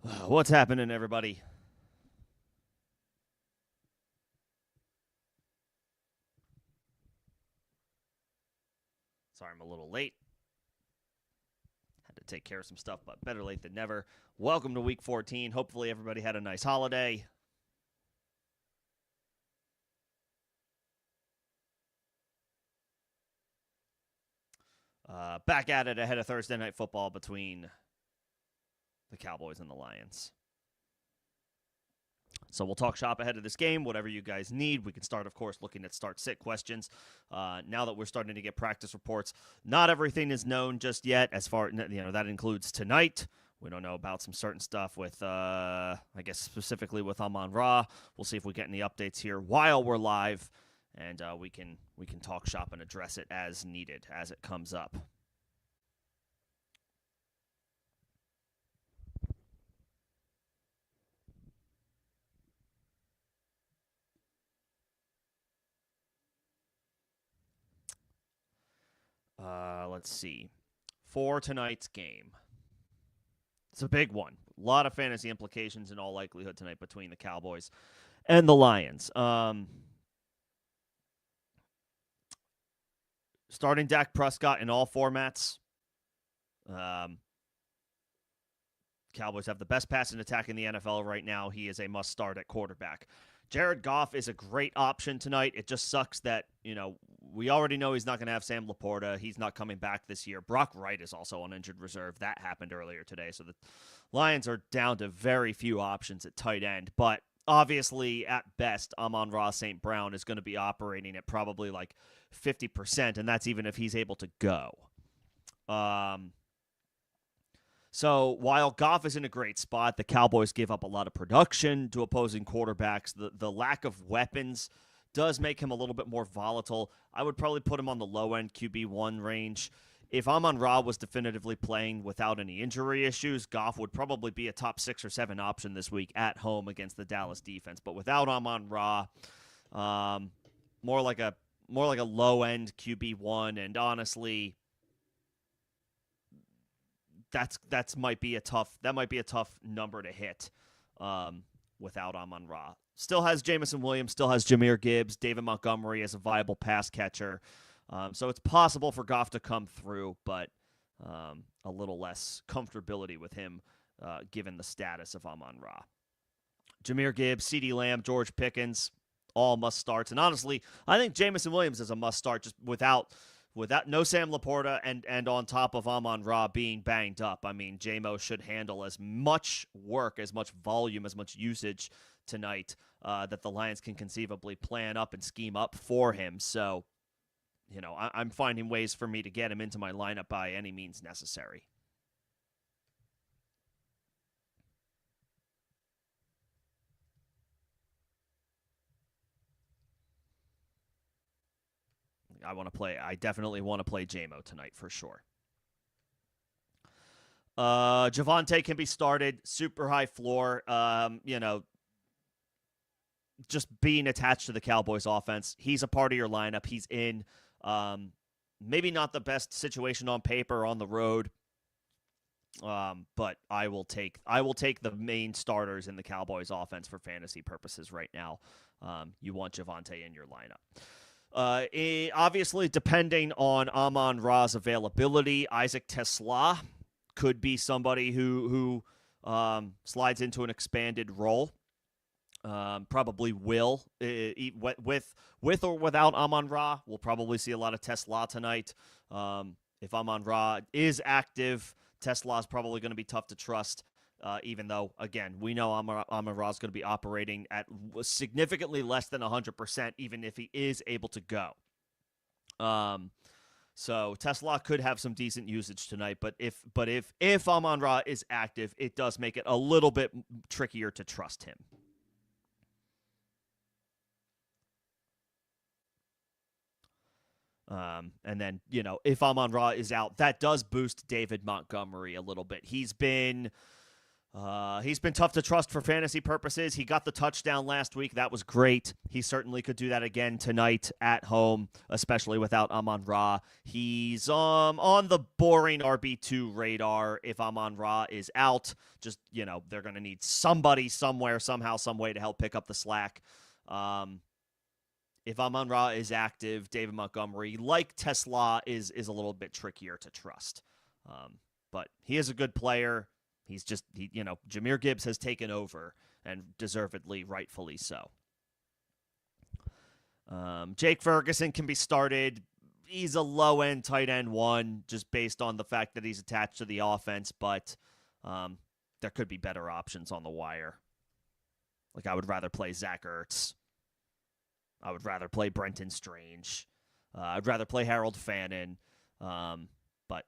What's happening, everybody? Sorry I'm a little late. Had to take care of some stuff, but better late than never. Welcome to week 14. Hopefully, everybody had a nice holiday. Back at it ahead of Thursday night football between the Cowboys and the Lions. So we'll talk shop ahead of this game, whatever you guys need. We can start, of course, looking at start-sit questions. Now that we're starting to get practice reports, not everything is known just yet. As far that includes tonight. We don't know about some certain stuff with, I guess specifically with Amon-Ra. We'll see if we get any updates here while we're live, and we can talk shop and address it as needed as it comes up. Let's see. For tonight's game, it's a big one. A lot of fantasy implications in all likelihood tonight between the Cowboys and the Lions. Starting Dak Prescott in all formats. Cowboys have the best passing attack in the NFL right now. He is a must start at quarterback. Jared Goff is a great option tonight. It just sucks that, we already know he's not going to have Sam Laporta. He's not coming back this year. Brock Wright is also on injured reserve. That happened earlier today. So the Lions are down to very few options at tight end. But obviously, at best, Amon-Ra St. Brown is going to be operating at probably like 50%, and that's even if he's able to go. So while Goff is in a great spot, the Cowboys gave up a lot of production to opposing quarterbacks. The lack of weapons does make him a little bit more volatile. I would probably put him on the low-end QB1 range. If Amon-Ra was definitively playing without any injury issues, Goff would probably be a top 6 or 7 option this week at home against the Dallas defense. But without Amon-Ra, more like a low-end QB1, and honestly, that might be a tough number to hit without Amon-Ra. Still has Jamison Williams, still has Jahmyr Gibbs, David Montgomery as a viable pass catcher. So it's possible for Goff to come through, but a little less comfortability with him given the status of Amon-Ra. Jahmyr Gibbs, CeeDee Lamb, George Pickens, all must starts. And honestly, I think Jamison Williams is a must start just without no Sam Laporta and on top of Amon-Ra being banged up. I mean, JMO should handle as much work, as much volume, as much usage tonight that the Lions can conceivably plan up and scheme up for him. So, I'm finding ways for me to get him into my lineup by any means necessary. I definitely want to play JMO tonight for sure. Javonte can be started. Super high floor. Just being attached to the Cowboys offense. He's a part of your lineup. He's in. Maybe not the best situation on paper on the road. But I will take the main starters in the Cowboys offense for fantasy purposes right now. You want Javonte in your lineup. Obviously, depending on Amon-Ra's availability, Isaac TeSlaa could be somebody who slides into an expanded role. Probably will with or without Amon-Ra. We'll probably see a lot of TeSlaa tonight. If Amon-Ra is active, TeSlaa is probably going to be tough to trust. Even though, again, we know Amon-Ra is going to be operating at significantly less than 100%, even if he is able to go. So TeSlaa could have some decent usage tonight, but if Amon-Ra is active, it does make it a little bit trickier to trust him. And then, if Amon-Ra is out, that does boost David Montgomery a little bit. He's been He's been tough to trust for fantasy purposes. He got the touchdown last week. That was great. He certainly could do that again tonight at home, especially without Amon-Ra. He's on the boring RB2 radar if Amon-Ra is out. Just, they're going to need somebody somewhere, somehow, some way to help pick up the slack. If Amon-Ra is active, David Montgomery, like Tesla, is a little bit trickier to trust. But he is a good player. He's just, Jahmyr Gibbs has taken over, and deservedly, rightfully so. Jake Ferguson can be started. He's a low-end tight end one, just based on the fact that he's attached to the offense, but there could be better options on the wire. Like, I would rather play Zach Ertz. I would rather play Brenton Strange. I'd rather play Harold Fannin. But,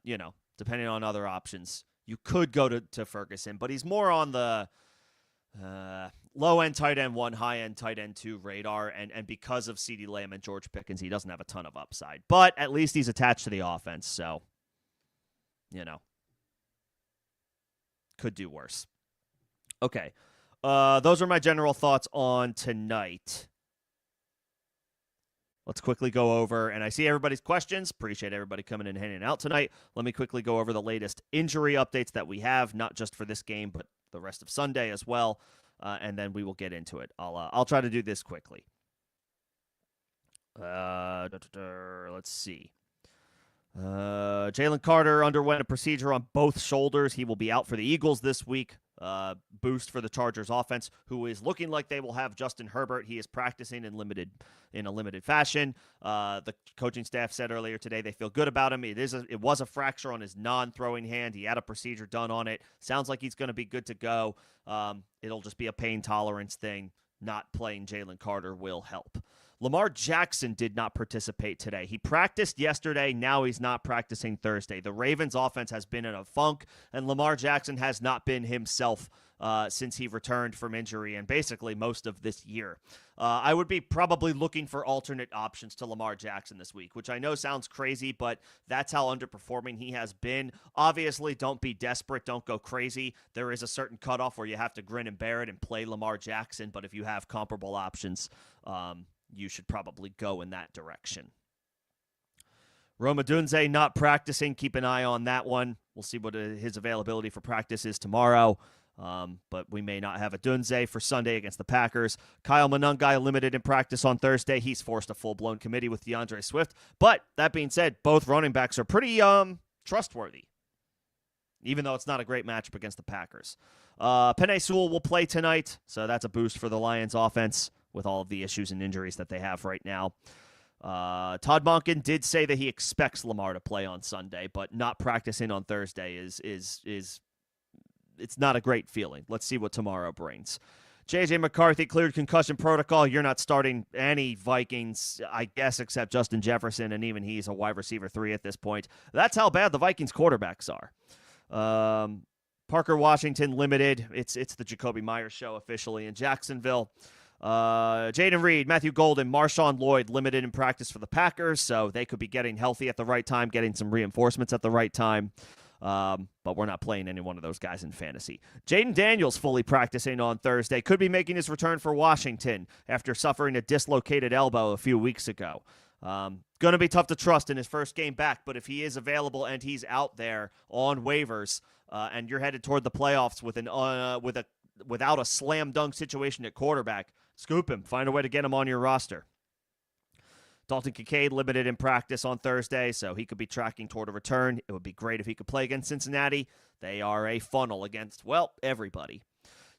depending on other options, you could go to Ferguson, but he's more on the low-end tight end 1, high-end tight end 2 radar, and because of CeeDee Lamb and George Pickens, he doesn't have a ton of upside. But at least he's attached to the offense, so, could do worse. Okay, those are my general thoughts on tonight. Let's quickly go over, and I see everybody's questions. Appreciate everybody coming in and hanging out tonight. Let me quickly go over the latest injury updates that we have, not just for this game, but the rest of Sunday as well, and then we will get into it. I'll try to do this quickly. Let's see. Jalen Carter underwent a procedure on both shoulders. He will be out for the Eagles this week. Boost for the Chargers offense, who is looking like they will have Justin Herbert. He is practicing in a limited fashion. The coaching staff said earlier today they feel good about him. It was a fracture on his non-throwing hand. He had a procedure done on it. Sounds like he's going to be good to go. It'll just be a pain tolerance thing. Not playing Jalen Carter will help. Lamar Jackson did not participate today. He practiced yesterday. Now he's not practicing Thursday. The Ravens offense has been in a funk, and Lamar Jackson has not been himself since he returned from injury and basically most of this year. I would be probably looking for alternate options to Lamar Jackson this week, which I know sounds crazy, but that's how underperforming he has been. Obviously, don't be desperate. Don't go crazy. There is a certain cutoff where you have to grin and bear it and play Lamar Jackson, but if you have comparable options, you should probably go in that direction. Rome Odunze not practicing. Keep an eye on that one. We'll see what his availability for practice is tomorrow. But we may not have Odunze for Sunday against the Packers. Kyle Monangai limited in practice on Thursday. He's forced a full-blown committee with DeAndre Swift. But that being said, both running backs are pretty trustworthy, even though it's not a great matchup against the Packers. Penei Sewell will play tonight, so that's a boost for the Lions offense with all of the issues and injuries that they have right now. Todd Monken did say that he expects Lamar to play on Sunday, but not practicing on Thursday is it's not a great feeling. Let's see what tomorrow brings. J.J. McCarthy cleared concussion protocol. You're not starting any Vikings, I guess, except Justin Jefferson, and even he's a wide receiver 3 at this point. That's how bad the Vikings quarterbacks are. Parker Washington limited. It's the Jacoby Myers show officially in Jacksonville. Jaden Reed, Matthew Golden, Marshawn Lloyd limited in practice for the Packers, so they could be getting healthy at the right time, getting some reinforcements at the right time. But we're not playing any one of those guys in fantasy. Jaden Daniels fully practicing on Thursday. Could be making his return for Washington after suffering a dislocated elbow a few weeks ago. Going to be tough to trust in his first game back, but if he is available and he's out there on waivers, and you're headed toward the playoffs without a slam dunk situation at quarterback, scoop him. Find a way to get him on your roster. Dalton Kincaid limited in practice on Thursday, so he could be tracking toward a return. It would be great if he could play against Cincinnati. They are a funnel against, everybody.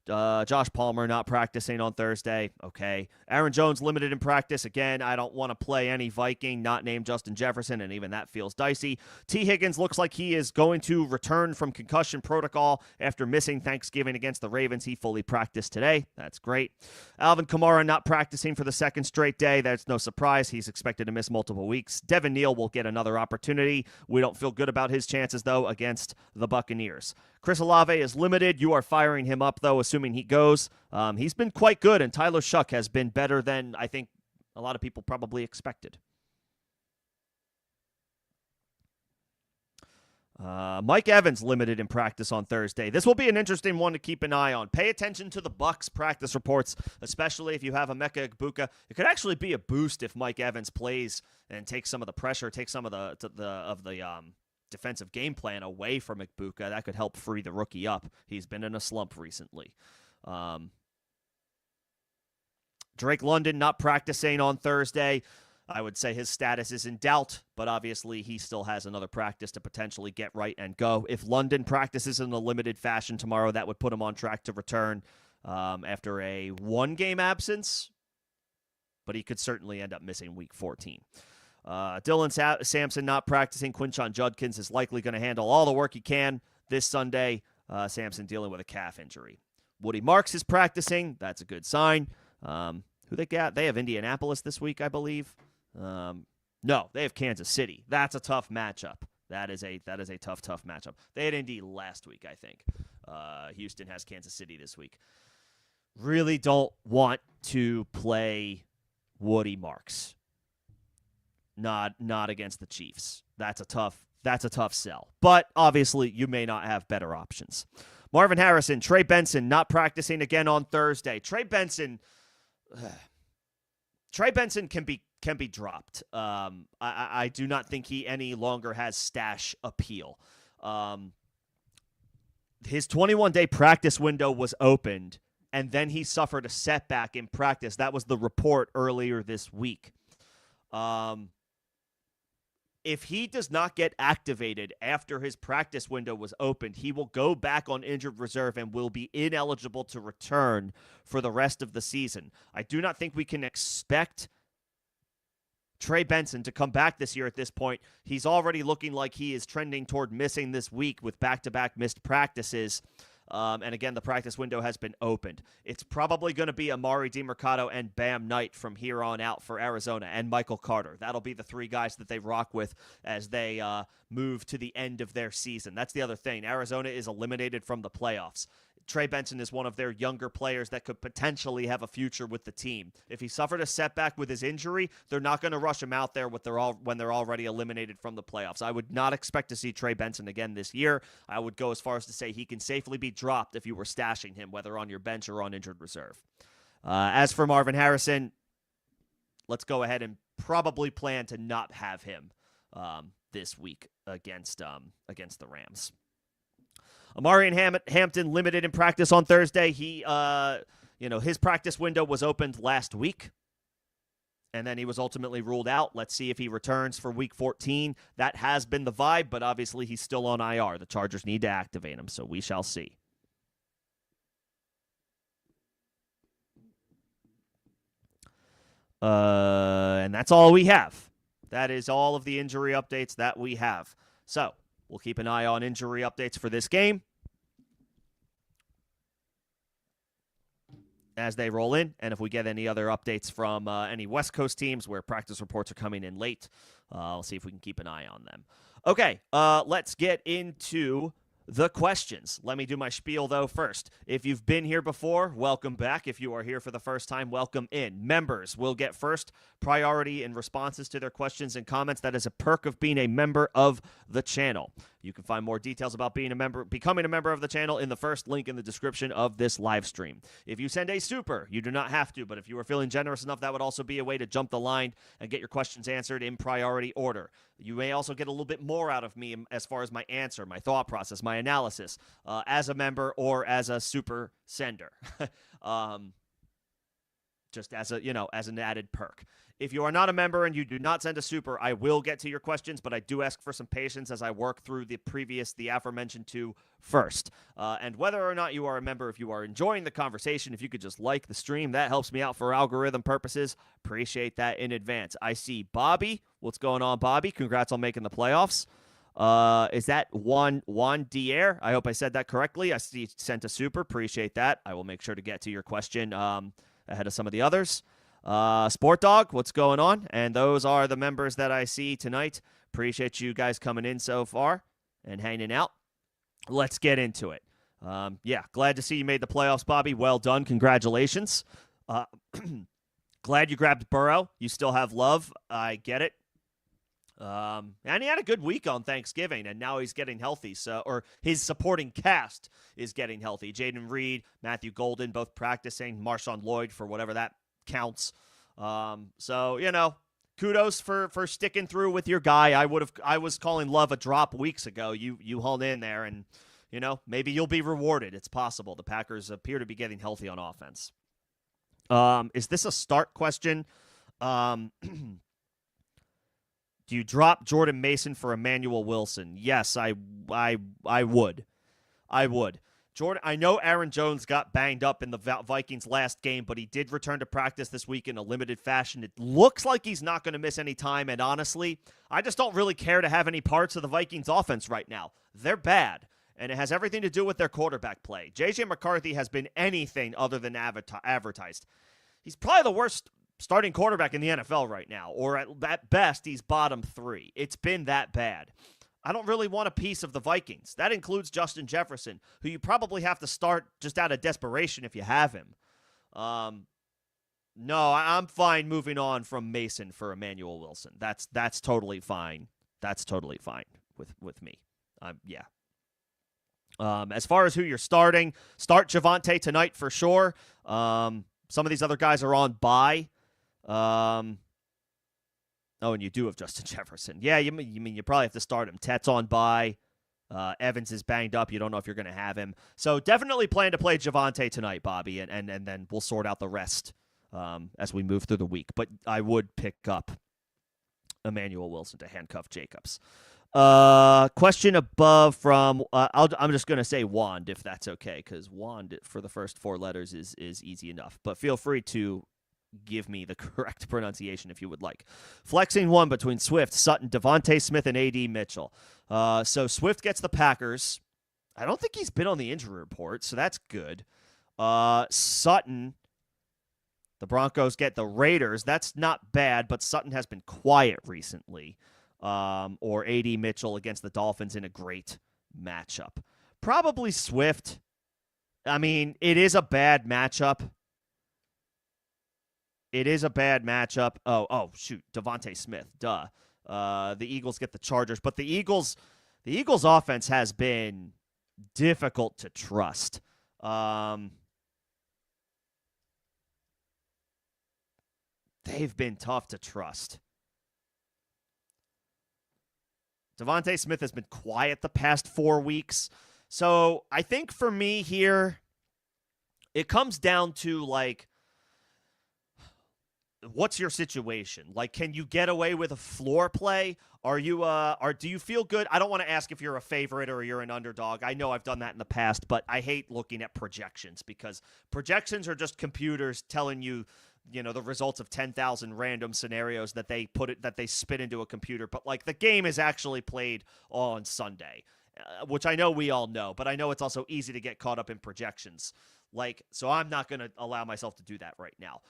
Josh Palmer not practicing on Thursday. Okay. Aaron Jones limited in practice. Again, I don't want to play any Viking not named Justin Jefferson, and even that feels dicey. T. Higgins looks like he is going to return from concussion protocol after missing Thanksgiving against the Ravens. He fully practiced today. That's great. Alvin Kamara not practicing for the second straight day. That's no surprise. He's expected to miss multiple weeks. Devin Neal will get another opportunity. We don't feel good about his chances, though, against the Buccaneers. Chris Olave is limited. You are firing him up, though, assuming he goes. He's been quite good, and Tyler Shuck has been better than I think a lot of people probably expected. Mike Evans limited in practice on Thursday. This will be an interesting one to keep an eye on. Pay attention to the Bucs practice reports, especially if you have Emeka Egbuka. It could actually be a boost if Mike Evans plays and takes some of the pressure, takes some of the defensive game plan away from Egbuka. That could help free the rookie up. He's been in a slump recently. Drake London not practicing on Thursday. I would say his status is in doubt, but obviously he still has another practice to potentially get right and go. If London practices in a limited fashion tomorrow, that would put him on track to return after a one-game absence, but he could certainly end up missing Week 14. Dylan Sampson not practicing. Quinshon Judkins is likely going to handle all the work he can this Sunday. Sampson dealing with a calf injury. Woody Marks is practicing. That's a good sign. Who they got? They have Indianapolis this week, I believe. No, they have Kansas City. That's a tough matchup. That is a tough matchup. They had Indy last week, I think. Houston has Kansas City this week. Really don't want to play Woody Marks. Not against the Chiefs. That's a tough sell. But obviously, you may not have better options. Marvin Harrison, Trey Benson not practicing again on Thursday. Trey Benson can be dropped. I do not think he any longer has stash appeal. His 21-day practice window was opened, and then he suffered a setback in practice. That was the report earlier this week. If he does not get activated after his practice window was opened, he will go back on injured reserve and will be ineligible to return for the rest of the season. I do not think we can expect Trey Benson to come back this year at this point. He's already looking like he is trending toward missing this week with back-to-back missed practices. And again, the practice window has been opened. It's probably going to be Amari DiMercato and Bam Knight from here on out for Arizona, and Michael Carter. That'll be the three guys that they rock with as they move to the end of their season. That's the other thing. Arizona is eliminated from the playoffs. Trey Benson is one of their younger players that could potentially have a future with the team. If he suffered a setback with his injury, they're not going to rush him out there when they're already eliminated from the playoffs. I would not expect to see Trey Benson again this year. I would go as far as to say he can safely be dropped if you were stashing him, whether on your bench or on injured reserve. As for Marvin Harrison, let's go ahead and probably plan to not have him this week against the Rams. Amari Hampton limited in practice on Thursday. He, his practice window was opened last week, and then he was ultimately ruled out. Let's see if he returns for Week 14. That has been the vibe, but obviously he's still on IR. The Chargers need to activate him, so we shall see. And that's all we have. That is all of the injury updates that we have. So we'll keep an eye on injury updates for this game as they roll in. And if we get any other updates from any West Coast teams where practice reports are coming in late, I'll see if we can keep an eye on them. Okay, let's get into the questions. Let me do my spiel, though, first. If you've been here before, welcome back. If you are here for the first time, welcome in. Members will get first priority in responses to their questions and comments. That is a perk of being a member of the channel. You can find more details about becoming a member of the channel in the first link in the description of this live stream. If you send a super, you do not have to, but if you are feeling generous enough, that would also be a way to jump the line and get your questions answered in priority order. You may also get a little bit more out of me as far as my answer, my thought process, my analysis, as a member or as a super sender. Just as an added perk. If you are not a member and you do not send a super, I will get to your questions, but I do ask for some patience as I work through the aforementioned two first. And whether or not you are a member, if you are enjoying the conversation, if you could just like the stream, that helps me out for algorithm purposes. Appreciate that in advance. I see Bobby. What's going on, Bobby? Congrats on making the playoffs. Is that Juan Dier? I hope I said that correctly. I see you sent a super. Appreciate that. I will make sure to get to your question ahead of some of the others. Sport Dog, what's going on? And those are the members that I see tonight. Appreciate you guys coming in so far and hanging out. Let's get into it. Glad to see you made the playoffs, Bobby. Well done. Congratulations. Glad you grabbed Burrow. You still have love. I get it. And he had a good week on Thanksgiving, and now he's getting healthy. So, or his supporting cast is getting healthy. Jaden Reed, Matthew Golden, both practicing. Marshawn Lloyd, for whatever that counts. So kudos for sticking through with your guy. I was calling Love a drop weeks ago. You hung in there, and maybe you'll be rewarded. It's possible. The Packers appear to be getting healthy on offense. Is this a start question? Do you drop Jordan Mason for Emmanuel Wilson? Yes, I would. I would. Jordan, I know Aaron Jones got banged up in the Vikings last game, but he did return to practice this week in a limited fashion. It looks like he's not going to miss any time, and honestly, I just don't really care to have any parts of the Vikings offense right now. They're bad, and it has everything to do with their quarterback play. J.J. McCarthy has been anything other than advertised. He's probably the worst starting quarterback in the NFL right now, or at best, he's bottom 3. It's been that bad. I don't really want a piece of the Vikings. That includes Justin Jefferson, who you probably have to start just out of desperation if you have him. No, I'm fine moving on from Mason for Emmanuel Wilson. That's totally fine. That's totally fine with me. Yeah. As far as who you're starting, start Javonte tonight for sure. Some of these other guys are on bye. And you do have Justin Jefferson. Yeah, you probably have to start him. Tet's on bye. Evans is banged up. You don't know if you're going to have him. So definitely plan to play Javonte tonight, Bobby, and then we'll sort out the rest as we move through the week. But I would pick up Emmanuel Wilson to handcuff Jacobs. Question above from I'm just going to say Wand, if that's okay, because Wand for the first 4 letters is easy enough. But feel free to give me the correct pronunciation if you would like. Flexing one between Swift, Sutton, Devontae Smith, and A.D. Mitchell. So Swift gets the Packers. I don't think he's been on the injury report, so that's good. Sutton, the Broncos get the Raiders. That's not bad, but Sutton has been quiet recently. Or A.D. Mitchell against the Dolphins in a great matchup. Probably Swift. I mean, it is a bad matchup. Oh, shoot. Devontae Smith. Duh. The Eagles get the Chargers. But the Eagles offense has been difficult to trust. They've been tough to trust. Devontae Smith has been quiet the past 4 weeks. So I think for me here, it comes down to, what's your situation? Can you get away with a floor play? Do you feel good? I don't want to ask if you're a favorite or you're an underdog. I know I've done that in the past, but I hate looking at projections because projections are just computers telling you, the results of 10,000 random scenarios that they spit into a computer. But the game is actually played on Sunday, which I know we all know, but I know it's also easy to get caught up in projections. So I'm not going to allow myself to do that right now.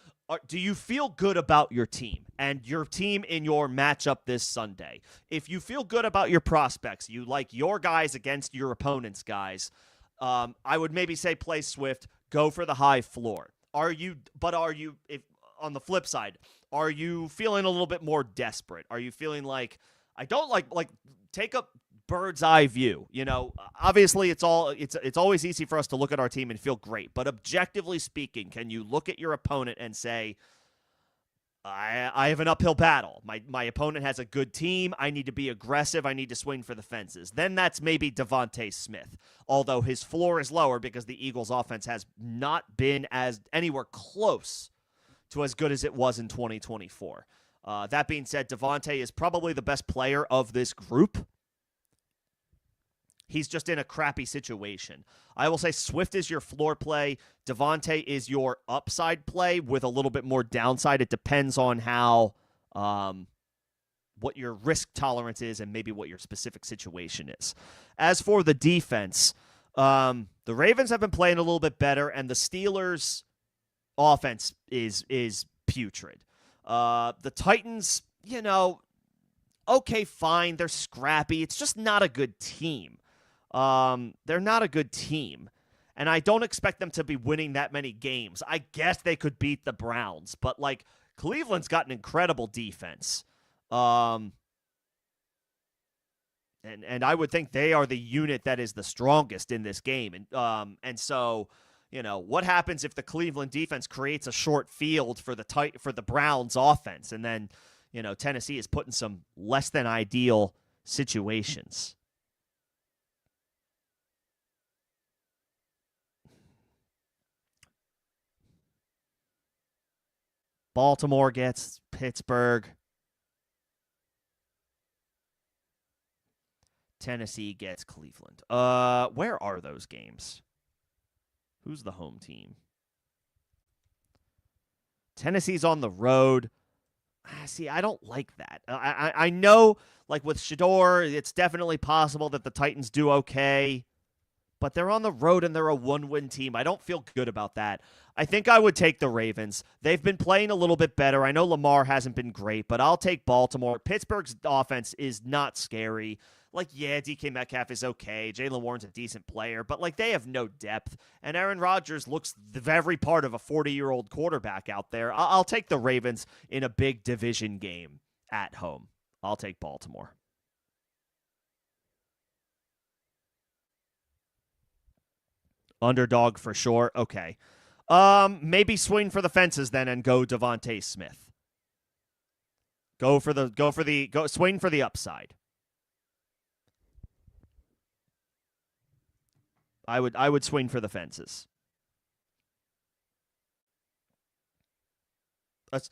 Do you feel good about your team and your team in your matchup this Sunday? If you feel good about your prospects, you like your guys against your opponent's guys, I would maybe say play Swift, go for the high floor. If on the flip side, are you feeling a little bit more desperate? Are you feeling I don't take a bird's eye view? Obviously it's always easy for us to look at our team and feel great, but objectively speaking, can you look at your opponent and say, I have an uphill battle. My opponent has a good team. I need to be aggressive. I need to swing for the fences. Then that's maybe Devontae Smith, although his floor is lower because the Eagles' offense has not been anywhere close to as good as it was in 2024. That being said, Devontae is probably the best player of this group. He's just in a crappy situation. I will say Swift is your floor play. Devontae is your upside play with a little bit more downside. It depends on how, what your risk tolerance is and maybe what your specific situation is. As for the defense, the Ravens have been playing a little bit better, and the Steelers' offense is putrid. The Titans, okay, fine. They're scrappy. It's just not a good team. They're not a good team, and I don't expect them to be winning that many games. I guess they could beat the Browns, but Cleveland's got an incredible defense. And I would think they are the unit that is the strongest in this game. And so, what happens if the Cleveland defense creates a short field for the Browns offense, and then, Tennessee is put in some less than ideal situations. Baltimore gets Pittsburgh. Tennessee gets Cleveland. Where are those games? Who's the home team? Tennessee's on the road. See, I don't like that. I know, like with Shador, it's definitely possible that the Titans do okay, but they're on the road and they're a one-win team. I don't feel good about that. I think I would take the Ravens. They've been playing a little bit better. I know Lamar hasn't been great, but I'll take Baltimore. Pittsburgh's offense is not scary. Yeah, DK Metcalf is okay. Jaylen Warren's a decent player, but, they have no depth. And Aaron Rodgers looks every part of a 40-year-old quarterback out there. I'll take the Ravens in a big division game at home. I'll take Baltimore. Underdog for sure. Okay. Maybe swing for the fences then and go Devontae Smith. Swing for the upside. I would swing for the fences. That's,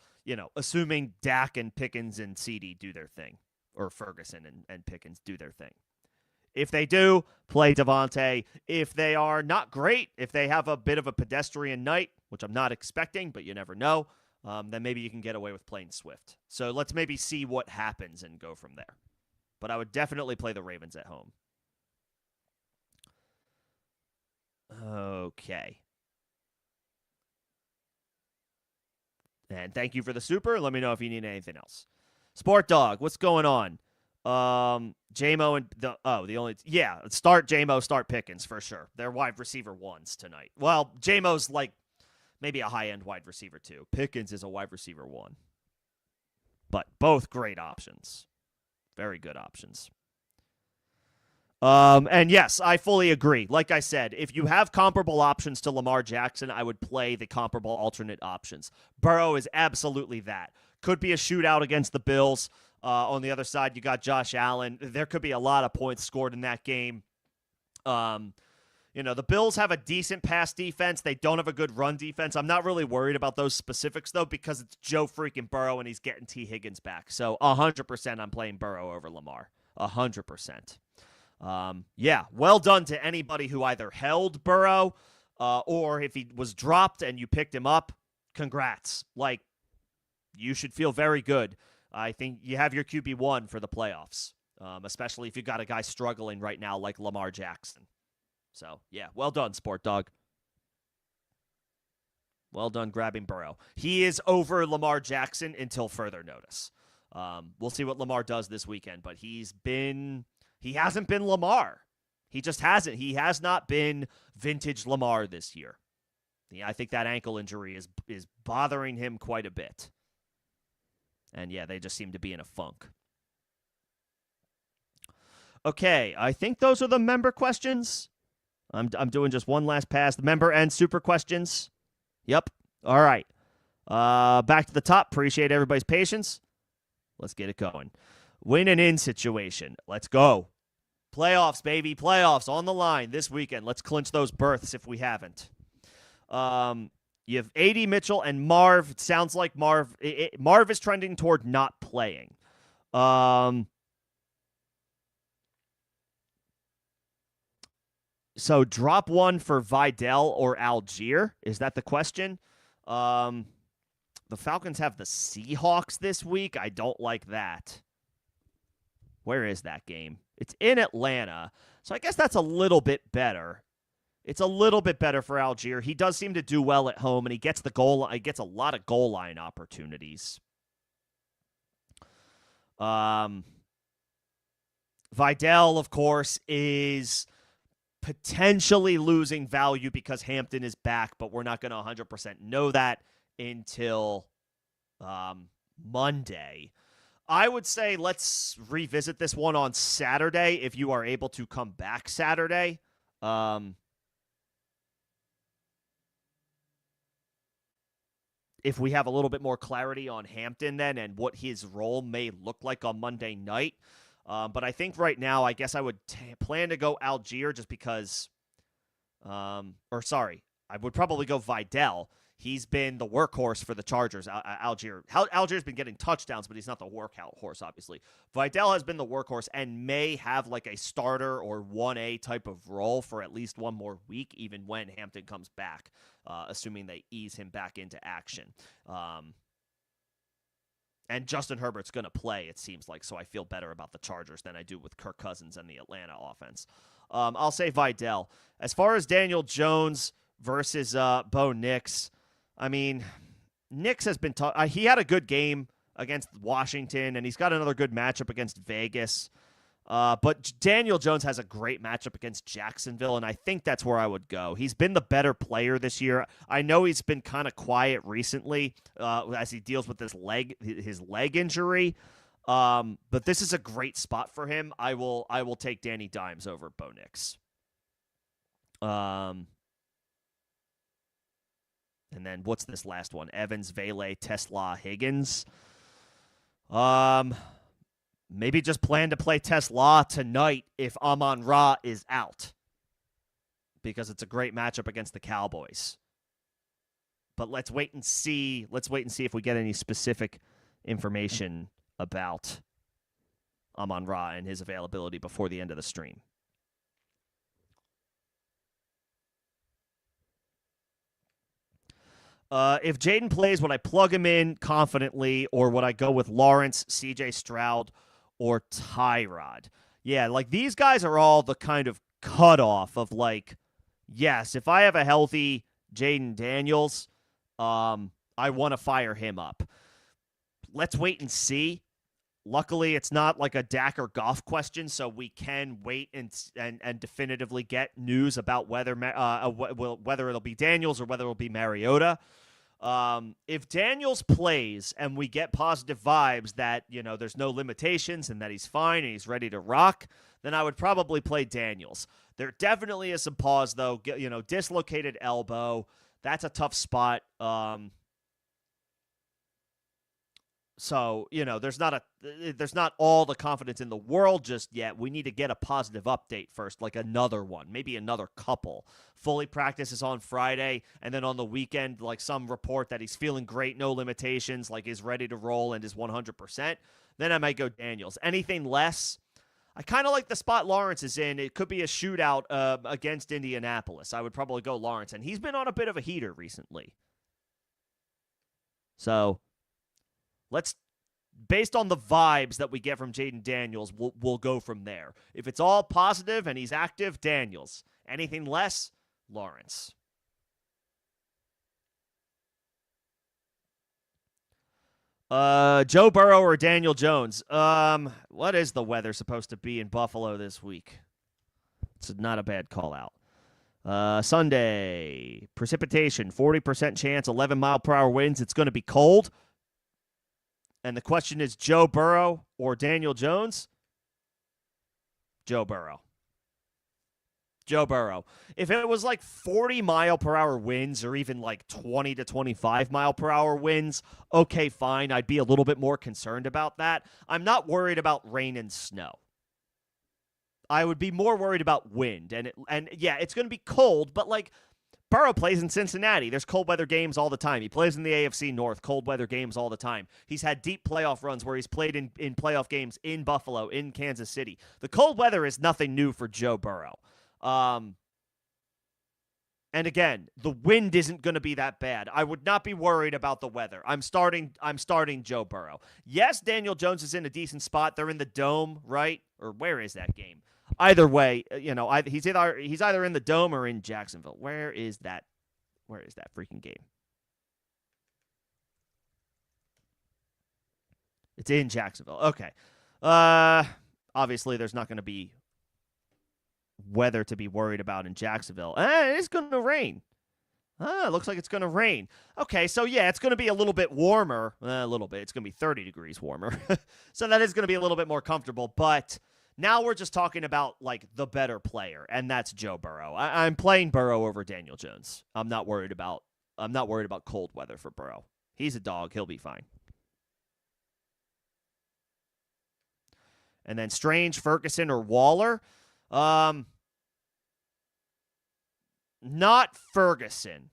assuming Dak and Pickens and CD do their thing, or Ferguson and Pickens do their thing. If they do, play Devontae. If they are not great, if they have a bit of a pedestrian night, which I'm not expecting, but you never know, then maybe you can get away with playing Swift. So let's maybe see what happens and go from there. But I would definitely play the Ravens at home. Okay. And thank you for the super. Let me know if you need anything else. Sport Dog, what's going on? JMO and start JMO, start Pickens for sure. They're wide receiver ones tonight. Well, JMO's maybe a high end wide receiver too. Pickens is a wide receiver one. But both great options. Very good options. And yes, I fully agree. Like I said, if you have comparable options to Lamar Jackson, I would play the comparable alternate options. Burrow is absolutely that. Could be a shootout against the Bills. On the other side, you got Josh Allen. There could be a lot of points scored in that game. The Bills have a decent pass defense. They don't have a good run defense. I'm not really worried about those specifics, though, because it's Joe freaking Burrow and he's getting T. Higgins back. So 100% I'm playing Burrow over Lamar. 100%. Well done to anybody who either held Burrow or if he was dropped and you picked him up, congrats. You should feel very good. I think you have your QB1 for the playoffs, especially if you got a guy struggling right now like Lamar Jackson. So, well done, Sport Dog. Well done grabbing Burrow. He is over Lamar Jackson until further notice. We'll see what Lamar does this weekend, but he hasn't been Lamar. He just hasn't. He has not been vintage Lamar this year. I think that ankle injury is bothering him quite a bit. And they just seem to be in a funk. Okay, I think those are the member questions. I'm doing just one last pass. The member and super questions. Yep. All right. Back to the top. Appreciate everybody's patience. Let's get it going. Win and in situation. Let's go. Playoffs, baby. Playoffs on the line this weekend. Let's clinch those berths if we haven't. You have AD Mitchell and Marv. It sounds like Marv is trending toward not playing. So drop one for Vidal or Algier. Is that the question? The Falcons have the Seahawks this week. I don't like that. Where is that game? It's in Atlanta. So I guess that's a little bit better. It's a little bit better for Algier. He does seem to do well at home, and he gets a lot of goal line opportunities. Vidal, of course, is potentially losing value because Hampton is back, but we're not going to 100% know that until Monday. I would say let's revisit this one on Saturday if you are able to come back Saturday. Um, if we have a little bit more clarity on Hampton then and what his role may look like on Monday night. But I think right now, I guess I would plan to go Algier just because, or sorry, I would probably go Vidal. He's been the workhorse for the Chargers. Algier's been getting touchdowns, but he's not the workhorse, obviously. Vidal has been the workhorse and may have like a starter or 1A type of role for at least one more week, even when Hampton comes back, assuming they ease him back into action. And Justin Herbert's going to play, it seems like, so I feel better about the Chargers than I do with Kirk Cousins and the Atlanta offense. I'll say Vidal. As far as Daniel Jones versus Bo Nix, I mean, Nix has been he had a good game against Washington, and he's got another good matchup against Vegas. But Daniel Jones has a great matchup against Jacksonville, and I think that's where I would go. He's been the better player this year. I know he's been kind of quiet recently as he deals with his leg injury. But this is a great spot for him. I will take Danny Dimes over Bo Nix. And then what's this last one? Evans, Vele, Tesla, Higgins. Maybe just plan to play Tesla tonight if Amon-Ra is out, because it's a great matchup against the Cowboys. But let's wait and see. Let's wait and see if we get any specific information about Amon-Ra and his availability before the end of the stream. If Jaden plays, would I plug him in confidently, or would I go with Lawrence, CJ Stroud, or Tyrod? Yeah, like these guys are all the kind of cutoff of like, yes, if I have a healthy Jaden Daniels, I want to fire him up. Let's wait and see. Luckily, it's not like a Dak or Goff question, so we can wait and definitively get news about whether it'll be Daniels or whether it'll be Mariota. If Daniels plays and we get positive vibes that, there's no limitations and that he's fine and he's ready to rock, then I would probably play Daniels. There definitely is some pause, though. Dislocated elbow. That's a tough spot. So, there's not all the confidence in the world just yet. We need to get a positive update first, like another one, maybe another couple. Fully practices on Friday, and then on the weekend, like some report that he's feeling great, no limitations, like is ready to roll and is 100%. Then I might go Daniels. Anything less, I kind of like the spot Lawrence is in. It could be a shootout against Indianapolis. I would probably go Lawrence, and he's been on a bit of a heater recently. So based on the vibes that we get from Jaden Daniels, we'll go from there. If it's all positive and he's active, Daniels. Anything less, Lawrence. Joe Burrow or Daniel Jones? What is the weather supposed to be in Buffalo this week? It's not a bad call out. Sunday, precipitation, 40% chance, 11-mile-per-hour winds. It's going to be cold. And the question is Joe Burrow or Daniel Jones? Joe Burrow. Joe Burrow. If it was like 40-mile-per-hour winds or even like 20 to 25-mile-per-hour winds, okay, fine. I'd be a little bit more concerned about that. I'm not worried about rain and snow. I would be more worried about wind. And yeah, it's going to be cold, but like Burrow plays in Cincinnati. There's cold weather games all the time. He plays in the AFC North, cold weather games all the time. He's had deep playoff runs where he's played in playoff games in Buffalo, in Kansas City. The cold weather is nothing new for Joe Burrow. And again, the wind isn't going to be that bad. I would not be worried about the weather. I'm starting Joe Burrow. Yes, Daniel Jones is in a decent spot. They're in the Dome, right? Or where is that game? Either way, he's either in the Dome or in Jacksonville. Where is that freaking game? It's in Jacksonville. Okay. Obviously, there's not going to be weather to be worried about in Jacksonville. It's going to rain. It looks like it's going to rain. Okay, so yeah, it's going to be a little bit warmer. A little bit. It's going to be 30 degrees warmer. So that is going to be a little bit more comfortable. But now we're just talking about like the better player, and that's Joe Burrow. I'm playing Burrow over Daniel Jones. I'm not worried about cold weather for Burrow. He's a dog. He'll be fine. And then Strange, Ferguson, or Waller. Not Ferguson.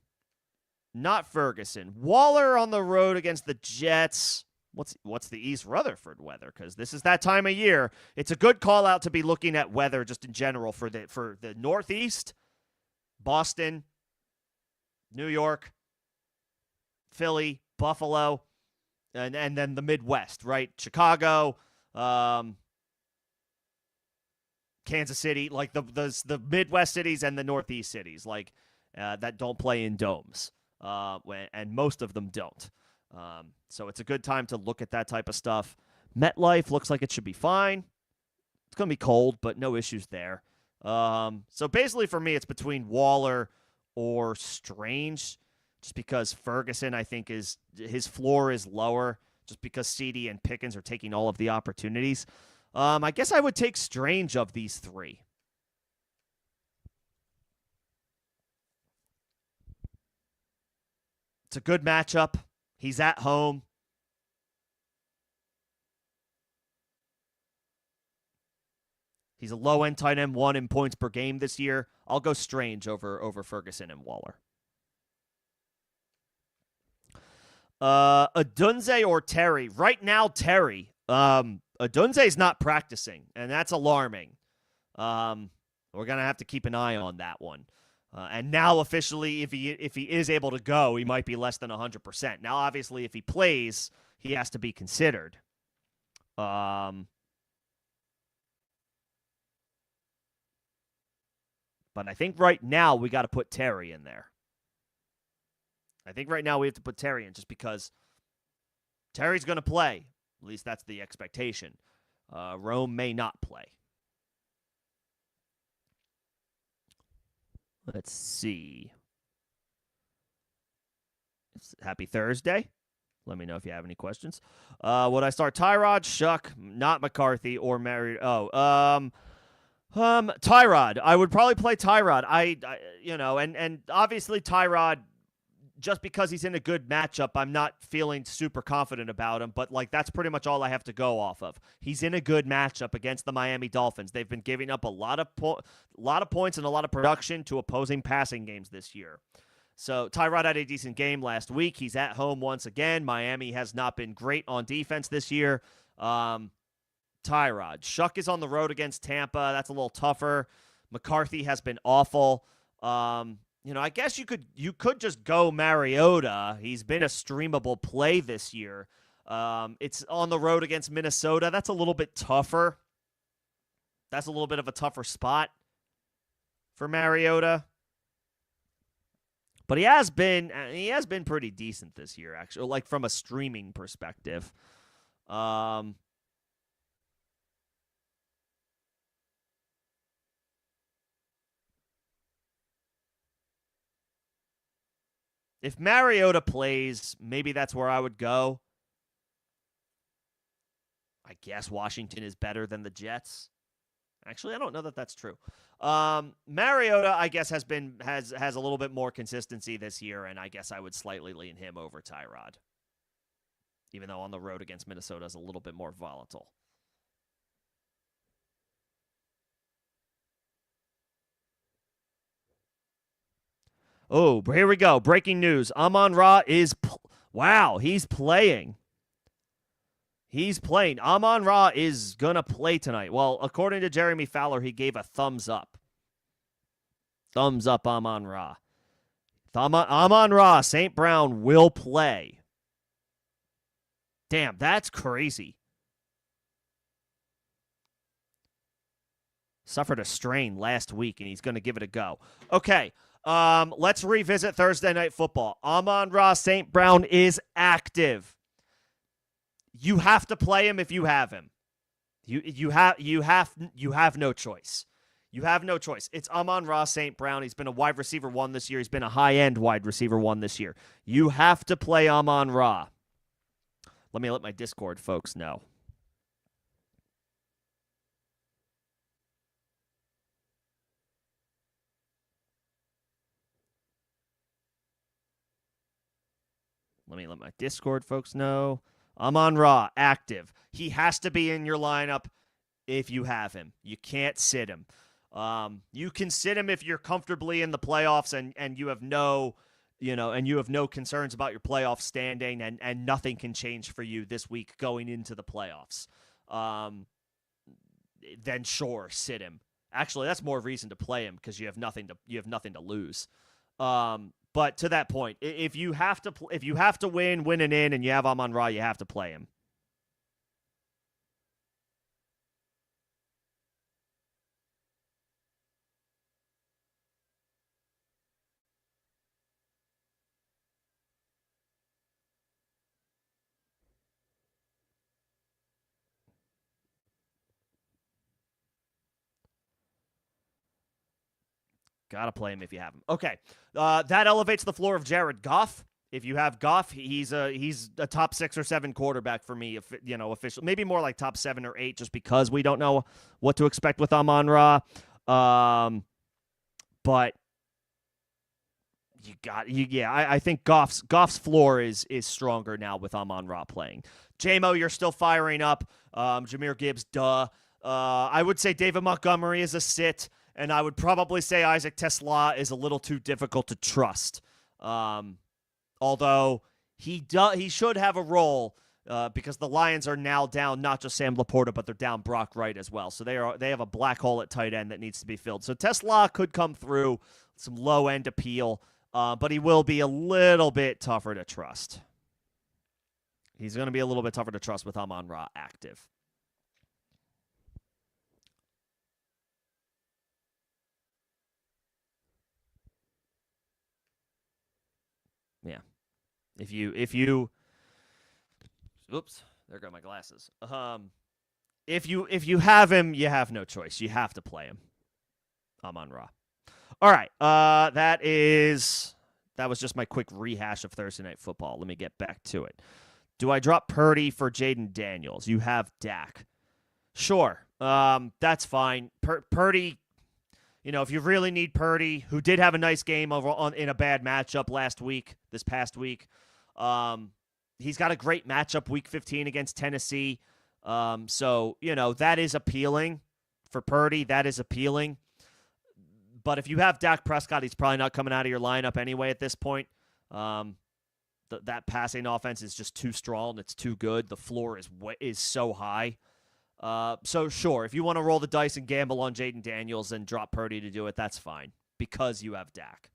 Not Ferguson. Waller on the road against the Jets. What's the East Rutherford weather? Because this is that time of year. It's a good call out to be looking at weather just in general for the Northeast, Boston, New York, Philly, Buffalo, and then the Midwest, right? Chicago, Kansas City, like the Midwest cities and the Northeast cities, like that don't play in domes, and most of them don't. So it's a good time to look at that type of stuff. MetLife looks like it should be fine. It's going to be cold, but no issues there. So basically for me, it's between Waller or Strange, just because Ferguson, I think, his floor is lower, just because CD and Pickens are taking all of the opportunities. I guess I would take Strange of these three. It's a good matchup. He's at home. He's a low-end tight end 1 in points per game this year. I'll go Strange over Ferguson and Waller. Adunze or Terry? Right now, Terry. Adunze's not practicing, and that's alarming. We're going to have to keep an eye on that one. And now officially, if he is able to go, he might be less than 100%. Now, obviously, if he plays, he has to be considered. But I think right now we got to put Terry in there. I think right now we have to put Terry in just because Terry's going to play. At least that's the expectation. Rome may not play. Let's see. Happy Thursday. Let me know if you have any questions. Would I start Tyrod, Shuck, not McCarthy, or Mary? Tyrod. I would probably play Tyrod. And obviously Tyrod, just because he's in a good matchup, I'm not feeling super confident about him, but like that's pretty much all I have to go off of. He's in a good matchup against the Miami Dolphins. They've been giving up a lot of points and a lot of production to opposing passing games this year. So Tyrod had a decent game last week. He's at home once again. Miami has not been great on defense this year. Tyrod. Shuck is on the road against Tampa. That's a little tougher. McCarthy has been awful. I guess you could just go Mariota. He's been a streamable play this year. It's on the road against Minnesota. That's a little bit tougher. That's a little bit of a tougher spot for Mariota. But he has been pretty decent this year, actually, like from a streaming perspective. If Mariota plays, maybe that's where I would go. I guess Washington is better than the Jets. Actually, I don't know that that's true. Mariota, I guess, has a little bit more consistency this year, and I guess I would slightly lean him over Tyrod, even though on the road against Minnesota is a little bit more volatile. Oh, here we go. Breaking news. Amon-Ra is... Wow, he's playing. He's playing. Amon-Ra is going to play tonight. Well, according to Jeremy Fowler, he gave a thumbs up. Thumbs up, Amon-Ra. Amon-Ra, St. Brown will play. Damn, that's crazy. Suffered a strain last week, and he's going to give it a go. Okay. Let's revisit Thursday Night Football. Amon-Ra St. Brown is active. You have to play him if you have him. You have no choice. You have no choice. It's Amon-Ra St. Brown. He's been a wide receiver one this year. He's been a high-end wide receiver one this year. You have to play Amon-Ra. Let me let my Discord folks know. Let me let my Discord folks know. Amon-Ra, active. He has to be in your lineup if you have him. You can't sit him. You can sit him if you're comfortably in the playoffs and you have no, and you have no concerns about your playoff standing and nothing can change for you this week going into the playoffs. Then sure, sit him. Actually, that's more reason to play him because you have nothing to lose. But to that point, if you have to win and in, and you have Amon-Ra, you have to play him. Gotta play him if you have him. Okay, that elevates the floor of Jared Goff. If you have Goff, he's a top 6 or 7 quarterback for me. Official, maybe more like top 7 or 8, just because we don't know what to expect with Amon-Ra. But I think Goff's floor is stronger now with Amon-Ra playing. JMO, you're still firing up. Jahmyr Gibbs, duh. I would say David Montgomery is a sit. And I would probably say Isaac Tesla is a little too difficult to trust. Although he should have a role because the Lions are now down not just Sam Laporta, but they're down Brock Wright as well. So they have a black hole at tight end that needs to be filled. So Tesla could come through some low end appeal, but he will be a little bit tougher to trust. He's going to be a little bit tougher to trust with Amon-Ra active. Yeah. If you oops, there go my glasses. If you have him, you have no choice. You have to play him. Amon-Ra. All right. That was just my quick rehash of Thursday Night Football. Let me get back to it. Do I drop Purdy for Jaden Daniels? You have Dak. Sure. That's fine. Purdy, if you really need Purdy, who did have a nice game in a bad matchup this past week, he's got a great matchup week 15 against Tennessee. So, that is appealing for Purdy. That is appealing. But if you have Dak Prescott, he's probably not coming out of your lineup anyway at this point. That passing offense is just too strong. It's too good. The floor is so high. So sure, if you want to roll the dice and gamble on Jaden Daniels and drop Purdy to do it, that's fine because you have Dak.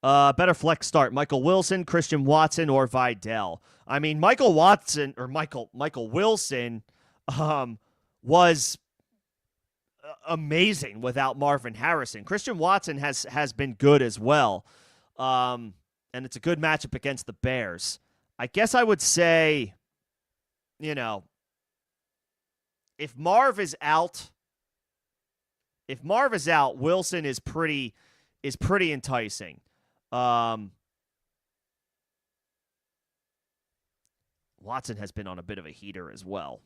Better flex start: Michael Wilson, Christian Watson, or Vidal. I mean, Michael Wilson was amazing without Marvin Harrison. Christian Watson has been good as well, and it's a good matchup against the Bears. I guess I would say, if Marv is out, Wilson is pretty enticing. Watson has been on a bit of a heater as well.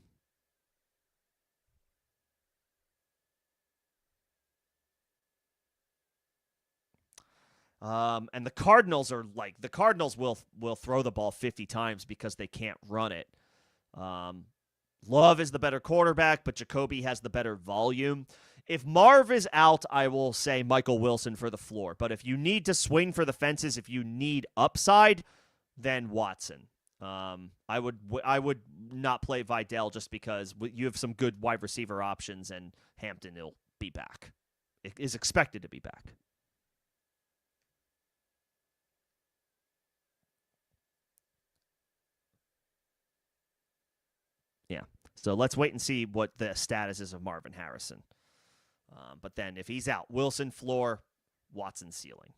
And the Cardinals will throw the ball 50 times because they can't run it. Love is the better quarterback, but Jacoby has the better volume. If Marv is out, I will say Michael Wilson for the floor. But if you need to swing for the fences, if you need upside, then Watson. I would not play Vidal just because you have some good wide receiver options, and Hampton will be back. It is expected to be back. Yeah. So let's wait and see what the status is of Marvin Harrison. But then if he's out, Wilson floor, Watson ceiling.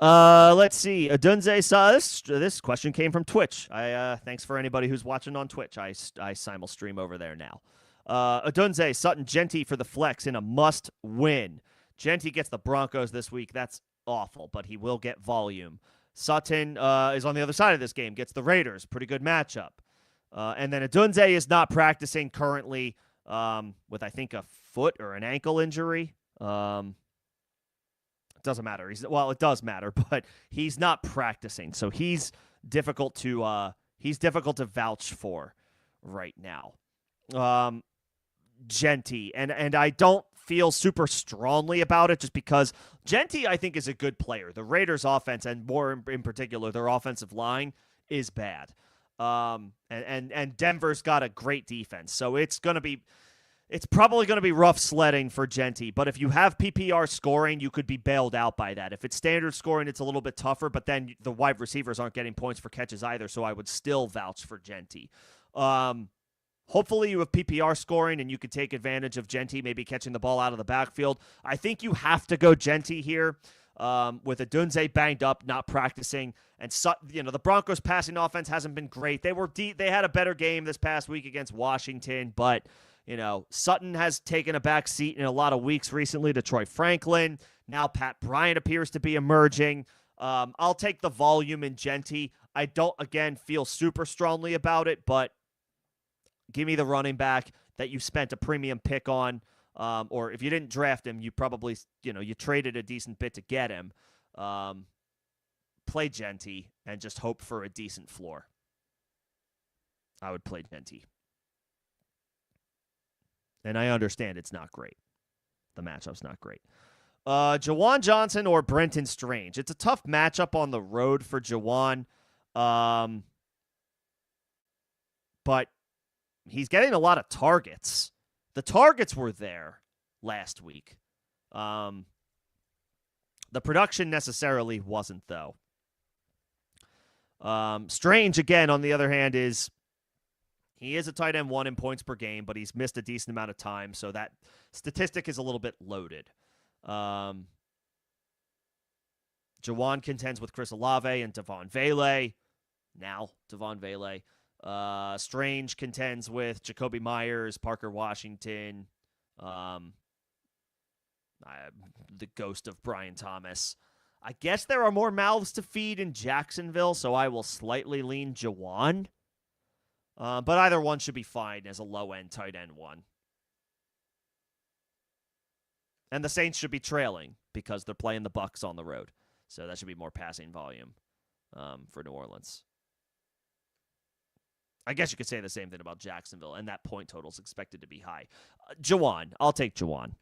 Let's see. Adunze saw this question came from Twitch. Thanks for anybody who's watching on Twitch. I simul stream over there now. Odunze, Sutton, Genty for the flex in a must-win. Genty gets the Broncos this week. That's awful, but he will get volume. Sutton is on the other side of this game, gets the Raiders. Pretty good matchup. And then Odunze is not practicing currently with, I think, a foot or an ankle injury. It doesn't matter. It does matter, but he's not practicing, so he's difficult to vouch for right now. Genty, and I don't feel super strongly about it just because Genty, I think, is a good player. The Raiders' offense, and more in particular, their offensive line is bad. And Denver's got a great defense, so it's probably going to be rough sledding for Genty. But if you have PPR scoring, you could be bailed out by that. If it's standard scoring, it's a little bit tougher, but then the wide receivers aren't getting points for catches either, so I would still vouch for Genty. Hopefully you have PPR scoring and you could take advantage of Genty maybe catching the ball out of the backfield. I think you have to go Genty here with Odunze banged up, not practicing. And the Broncos' passing offense hasn't been great. They had a better game this past week against Washington, but Sutton has taken a back seat in a lot of weeks recently to Troy Franklin. Now Pat Bryant appears to be emerging. I'll take the volume in Genty. I don't, again, feel super strongly about it, but give me the running back that you spent a premium pick on, or if you didn't draft him, you probably, you traded a decent bit to get him. Play Genty and just hope for a decent floor. I would play Genty. And I understand it's not great. The matchup's not great. Jawan Johnson or Brenton Strange. It's a tough matchup on the road for Jawan. But he's getting a lot of targets. The targets were there last week. The production necessarily wasn't, though. Strange, again, on the other hand, he is a tight end 1 in points per game, but he's missed a decent amount of time, so that statistic is a little bit loaded. Jawan contends with Chris Olave and Devon Vele. Now, Devon Vele. Strange contends with Jacoby Myers, Parker Washington, the ghost of Brian Thomas. I guess there are more mouths to feed in Jacksonville, so I will slightly lean Jawan. But either one should be fine as a low-end tight end 1. And the Saints should be trailing because they're playing the Bucs on the road. So that should be more passing volume for New Orleans. I guess you could say the same thing about Jacksonville, and that point total is expected to be high. Jawan. I'll take Jawan.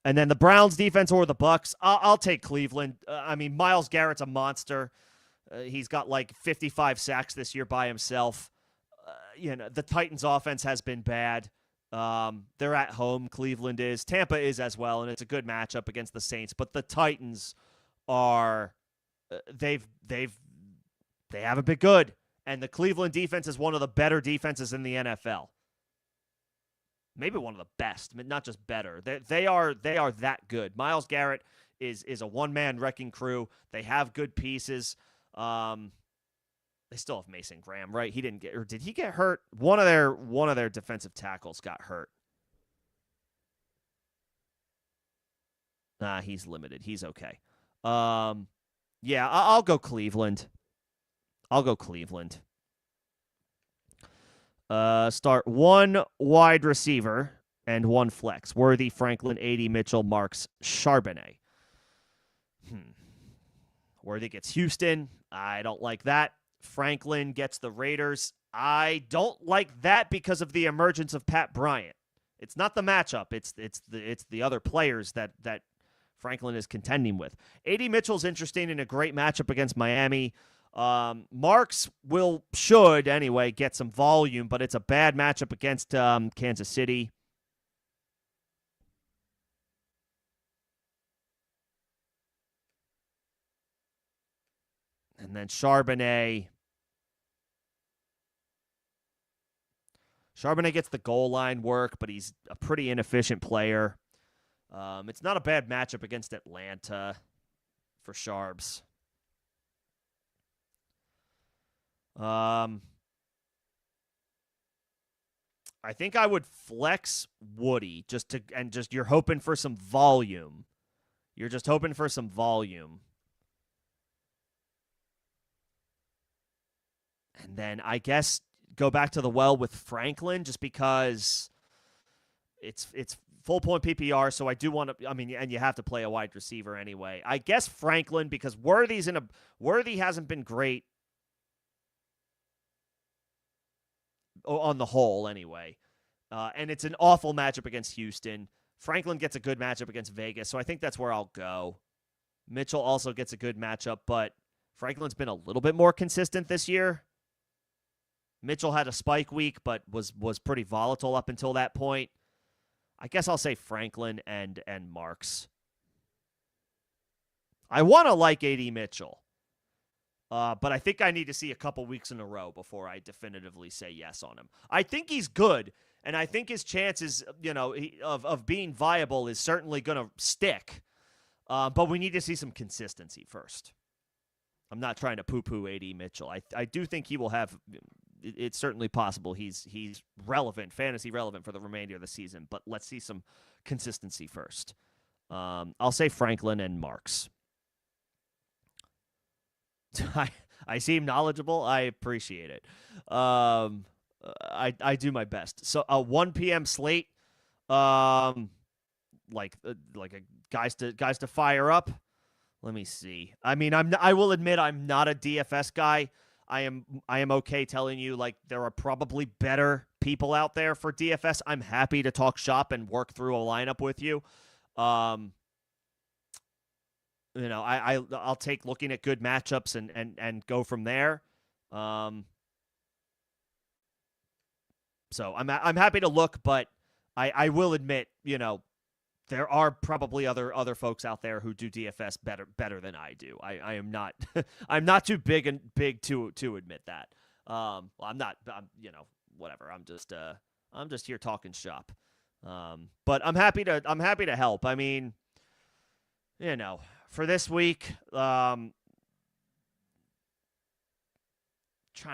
And then the Browns defense or the Bucs, I'll take Cleveland. Myles Garrett's a monster. He's got like 55 sacks this year by himself. The Titans offense has been bad. They're at home. Cleveland is. Tampa is as well, and it's a good matchup against the Saints. But the Titans are they haven't been good. And the Cleveland defense is one of the better defenses in the NFL. Maybe one of the best, not just better. They are that good. Myles Garrett is a one-man wrecking crew. They have good pieces. They still have Mason Graham, right? Did he get hurt? One of their defensive tackles got hurt. He's limited. He's okay. Yeah, I'll go Cleveland. Start 1 wide receiver and 1 flex. Worthy, Franklin, 80, Mitchell, Marks, Charbonnet. Worthy gets Houston. I don't like that. Franklin gets the Raiders. I don't like that because of the emergence of Pat Bryant. It's not the matchup. It's the other players that Franklin is contending with. 80 Mitchell's interesting in a great matchup against Miami. Marks should anyway get some volume, but it's a bad matchup against Kansas City. And then Charbonnet gets the goal line work, but he's a pretty inefficient player. It's not a bad matchup against Atlanta for Charbs. I think I would flex Woody just you're hoping for some volume. You're just hoping for some volume. And then I guess go back to the well with Franklin just because it's full point PPR, so I do want to. I mean, and you have to play a wide receiver anyway. I guess Franklin because Worthy hasn't been great on the whole anyway, and it's an awful matchup against Houston. Franklin gets a good matchup against Vegas, so I think that's where I'll go. Mitchell also gets a good matchup, but Franklin's been a little bit more consistent this year. Mitchell had a spike week, but was pretty volatile up until that point. I guess I'll say Franklin and Marks. I want to like A.D. Mitchell, but I think I need to see a couple weeks in a row before I definitively say yes on him. I think he's good, and I think his chances, of being viable is certainly going to stick. But we need to see some consistency first. I'm not trying to poo-poo A.D. Mitchell. I do think he will have. It's certainly possible he's relevant, fantasy relevant for the remainder of the season. But let's see some consistency first. I'll say Franklin and Marks. I seem knowledgeable. I appreciate it. I do my best. So a 1 p.m. slate, like a guys to fire up. Let me see. I mean, I will admit I'm not a DFS guy. I am okay telling you like there are probably better people out there for DFS. I'm happy to talk shop and work through a lineup with you. I'll take looking at good matchups and go from there. So I'm happy to look, but I will admit, there are probably other folks out there who do DFS better than I do. I am not I'm not too big to admit that. I'm not. Whatever. I'm just here talking shop. But I'm happy to help. I mean, for this week, trying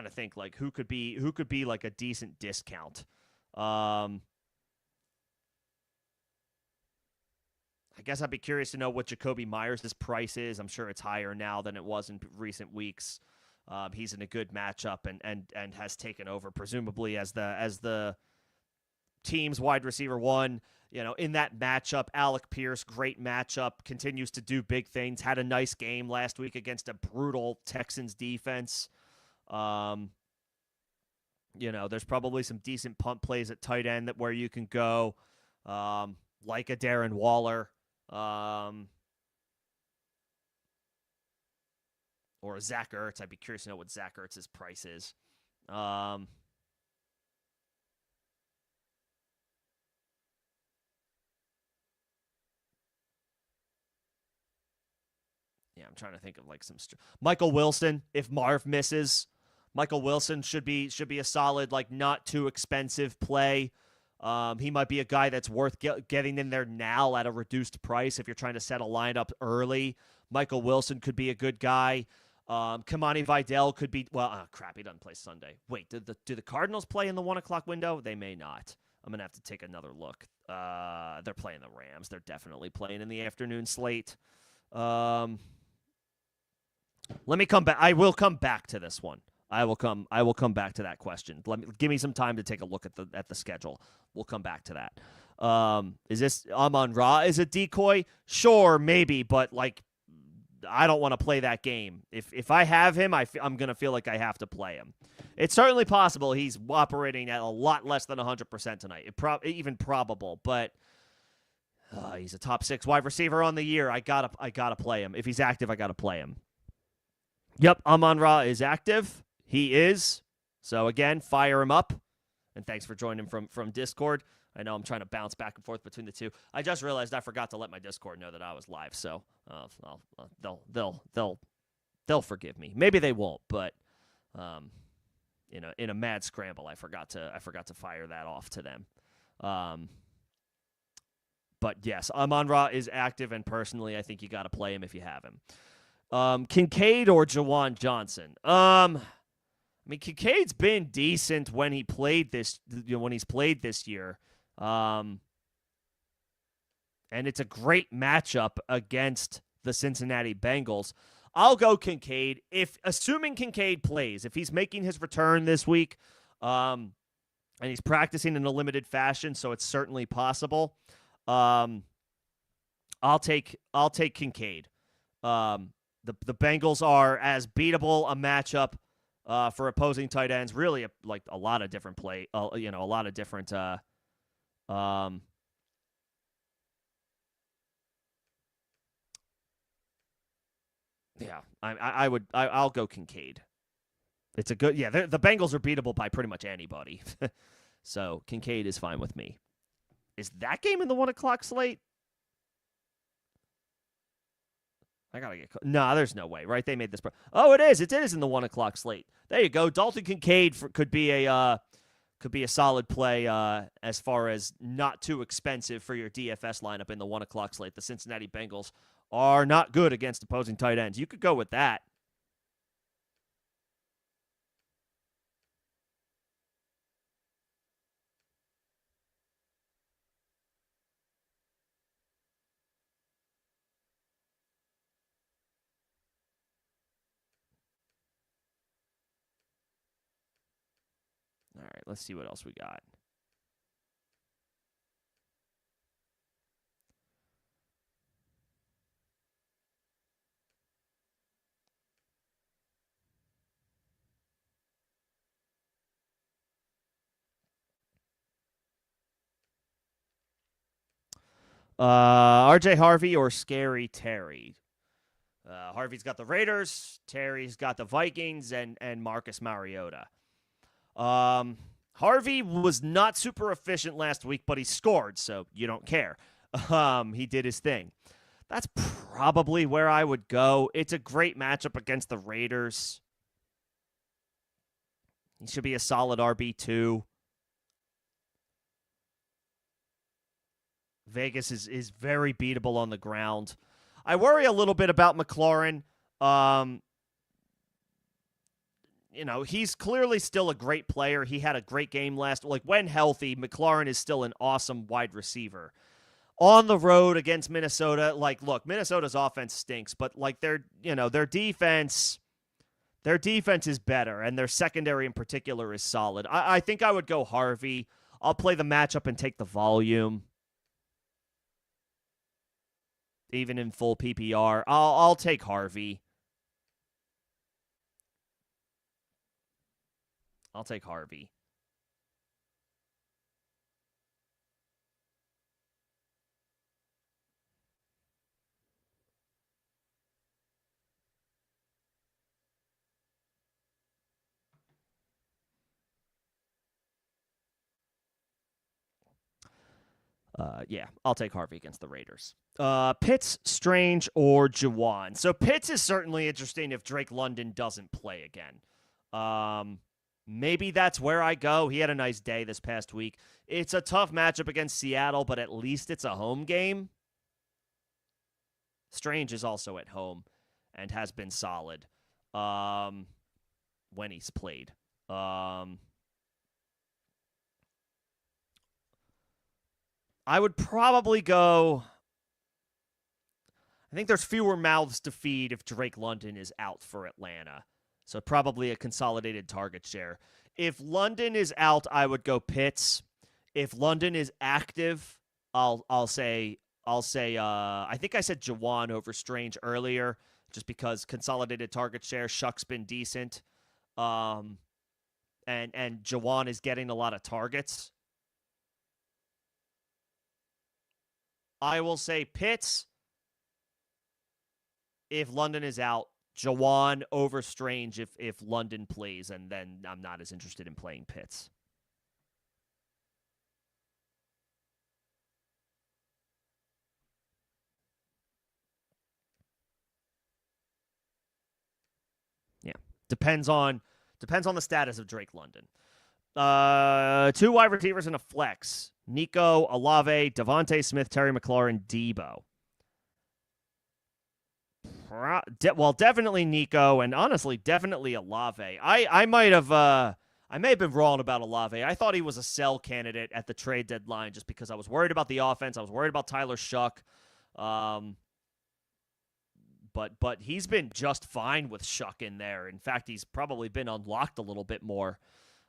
to think like who could be like a decent discount. I guess I'd be curious to know what Jacoby Myers' price is. I'm sure it's higher now than it was in recent weeks. He's in a good matchup and has taken over, presumably as the team's wide receiver one. In that matchup, Alec Pierce, great matchup, continues to do big things. Had a nice game last week against a brutal Texans defense. There's probably some decent punt plays at tight end where you can go, like a Darren Waller. Or Zach Ertz. I'd be curious to know what Zach Ertz's price is. Yeah, I'm trying to think of like some Michael Wilson. If Marv misses, Michael Wilson should be a solid, like not too expensive play. He might be a guy that's worth getting in there now at a reduced price if you're trying to set a lineup early. Michael Wilson could be a good guy. Kamani Vidal could be. Well, crap, he doesn't play Sunday. Wait, do the Cardinals play in the 1 o'clock window? They may not. I'm gonna have to take another look. They're playing the Rams. They're definitely playing in the afternoon slate. Let me come back. I will come back to this one. I will come back to that question. Give me some time to take a look at the schedule. We'll come back to that. Is this Amon-Ra is a decoy? Sure, maybe, but like I don't want to play that game. If I have him, I'm gonna feel like I have to play him. It's certainly possible he's operating at a lot less than 100% tonight. Even probable, but he's a top 6 wide receiver on the year. I gotta play him. If he's active, I gotta play him. Yep, Amon-Ra is active. He is. So again, fire him up. And thanks for joining from Discord. I know I'm trying to bounce back and forth between the two. I just realized I forgot to let my Discord know that I was live, so they'll forgive me. Maybe they won't, but in a mad scramble, I forgot to fire that off to them. But yes, Amon-Ra is active, and personally, I think you got to play him if you have him. Kincaid or Jawan Johnson? I mean, Kincaid's been decent when he played this, when he's played this year, and it's a great matchup against the Cincinnati Bengals. I'll go Kincaid assuming Kincaid plays. If he's making his return this week, and he's practicing in a limited fashion, so it's certainly possible. I'll take Kincaid. The Bengals are as beatable a matchup for opposing tight ends. Really, like a lot of different a lot of different. Yeah, I'll go Kincaid. It's a good, yeah. The Bengals are beatable by pretty much anybody, so Kincaid is fine with me. Is that game in the 1:00 slate? I gotta get. No, there's no way, right? They made this. Oh, it is. It is in the 1:00 slate. There you go. Dalton Kincaid could be a solid play as far as not too expensive for your DFS lineup in the 1:00 slate. The Cincinnati Bengals are not good against opposing tight ends. You could go with that. All right, let's see what else we got. RJ Harvey or Scary Terry? Harvey's got the Raiders. Terry's got the Vikings and Marcus Mariota. Harvey was not super efficient last week, but he scored, so you don't care. He did his thing. That's probably where I would go. It's a great matchup against the Raiders. He should be a solid RB2. Vegas is very beatable on the ground. I worry a little bit about McLaurin. He's clearly still a great player. He had a great game when healthy, McLaurin is still an awesome wide receiver. On the road against Minnesota, look, Minnesota's offense stinks, but their defense is better, and their secondary in particular is solid. I think I would go Harvey. I'll play the matchup and take the volume. Even in full PPR, I'll take Harvey. I'll take Harvey. Yeah, I'll take Harvey against the Raiders. Pitts, Strange, or Juwan. So Pitts is certainly interesting if Drake London doesn't play again. Maybe that's where I go. He had a nice day this past week. It's a tough matchup against Seattle, but at least it's a home game. Strange is also at home and has been solid when he's played. I would probably go. I think there's fewer mouths to feed if Drake London is out for Atlanta. So probably a consolidated target share. If London is out, I would go Pitts. If London is active, I'll say I think I said Juwan over Strange earlier, just because consolidated target share. Shuck's been decent. And Juwan is getting a lot of targets. I will say Pitts if London is out. Juwan over Strange if London plays, and then I'm not as interested in playing Pitts. Yeah. Depends on the status of Drake London. 2 wide receivers in a flex. Nico, Olave, Devontae Smith, Terry McLaurin, Debo. Well, definitely Nico, and honestly, definitely Olave. I may have been wrong about Olave. I thought he was a sell candidate at the trade deadline just because I was worried about the offense. I was worried about Tyler Shuck. Um, but he's been just fine with Shuck in there. In fact, he's probably been unlocked a little bit more,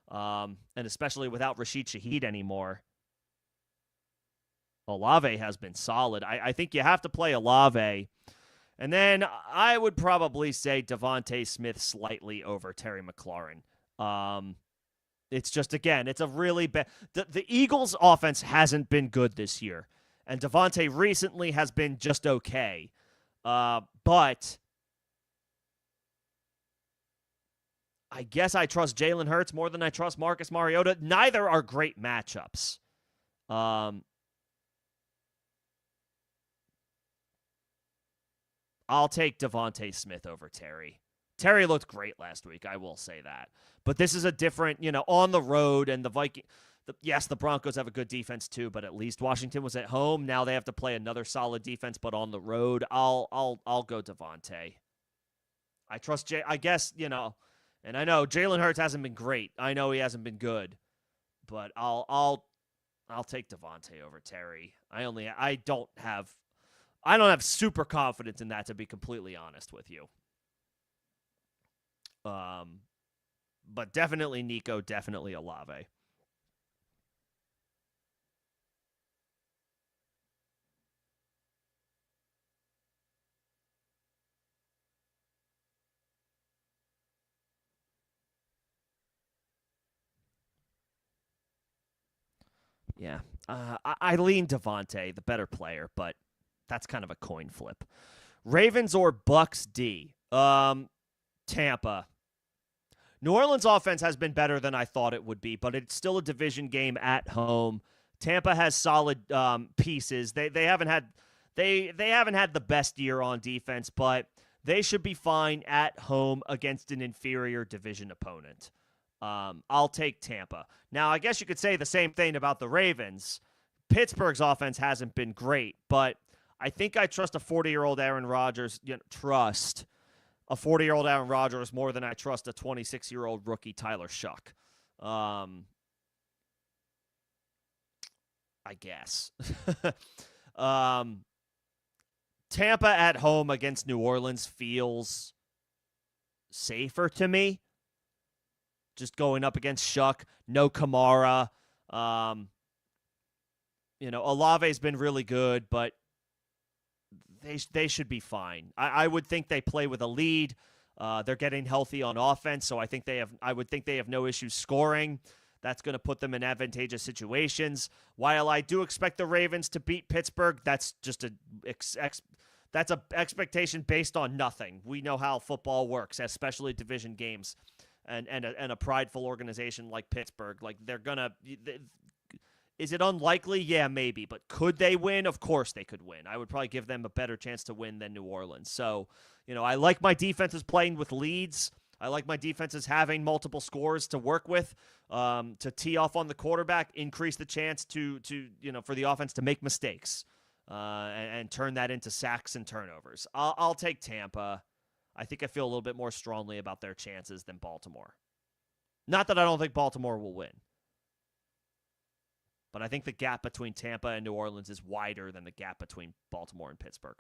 and especially without Rashid Shaheed anymore. Olave has been solid. I think you have to play Olave. And then I would probably say Devontae Smith slightly over Terry McLaurin. It's just, again, it's a really bad. The Eagles' offense hasn't been good this year, and Devontae recently has been just okay. But I guess I trust Jalen Hurts more than I trust Marcus Mariota. Neither are great matchups. I'll take Devontae Smith over Terry. Terry looked great last week, I will say that. But this is a different, on the road, and the Viking. Yes, the Broncos have a good defense too, but at least Washington was at home. Now they have to play another solid defense, but on the road, I'll go Devontae. I trust Jay. I guess and I know Jalen Hurts hasn't been great. I know he hasn't been good, but I'll take Devontae over Terry. I don't have super confidence in that, to be completely honest with you. But definitely Nico, definitely Olave. Yeah. I lean Devontae, the better player, but that's kind of a coin flip. Ravens or Bucks D? Tampa. New Orleans offense has been better than I thought it would be, but it's still a division game at home. Tampa has solid pieces. They haven't had they haven't had the best year on defense, but they should be fine at home against an inferior division opponent. I'll take Tampa. Now, I guess you could say the same thing about the Ravens. Pittsburgh's offense hasn't been great, but I think I trust a 40-year-old Aaron Rodgers. Trust a 40-year-old Aaron Rodgers more than I trust a 26-year-old rookie Tyler Shuck. I guess. um, Tampa at home against New Orleans feels safer to me. Just going up against Shuck, no Kamara. Olave's been really good, but they should be fine. I would think they play with a lead. They're getting healthy on offense, so I would think they have no issues scoring. That's going to put them in advantageous situations. While I do expect the Ravens to beat Pittsburgh, that's just that's a expectation based on nothing. We know how football works, especially division games, and a prideful organization like Pittsburgh. Like they're gonna. Is it unlikely? Yeah, maybe. But could they win? Of course they could win. I would probably give them a better chance to win than New Orleans. So, I like my defenses playing with leads. I like my defenses having multiple scores to work with, to tee off on the quarterback, increase the chance to for the offense to make mistakes, and turn that into sacks and turnovers. I'll take Tampa. I think I feel a little bit more strongly about their chances than Baltimore. Not that I don't think Baltimore will win. But I think the gap between Tampa and New Orleans is wider than the gap between Baltimore and Pittsburgh.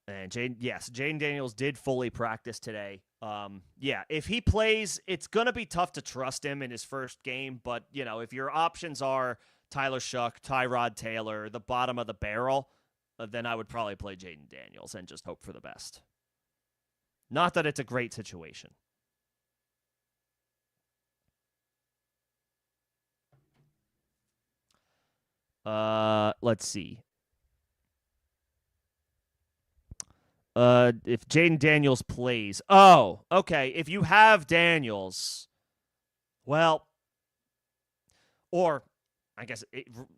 And Jaden Daniels did fully practice today. If he plays, it's gonna be tough to trust him in his first game. But if your options are Tyler Shuck, Tyrod Taylor, the bottom of the barrel, then I would probably play Jaden Daniels and just hope for the best. Not that it's a great situation. Let's see. If Jaden Daniels plays. Oh, okay. If you have Daniels, well, or I guess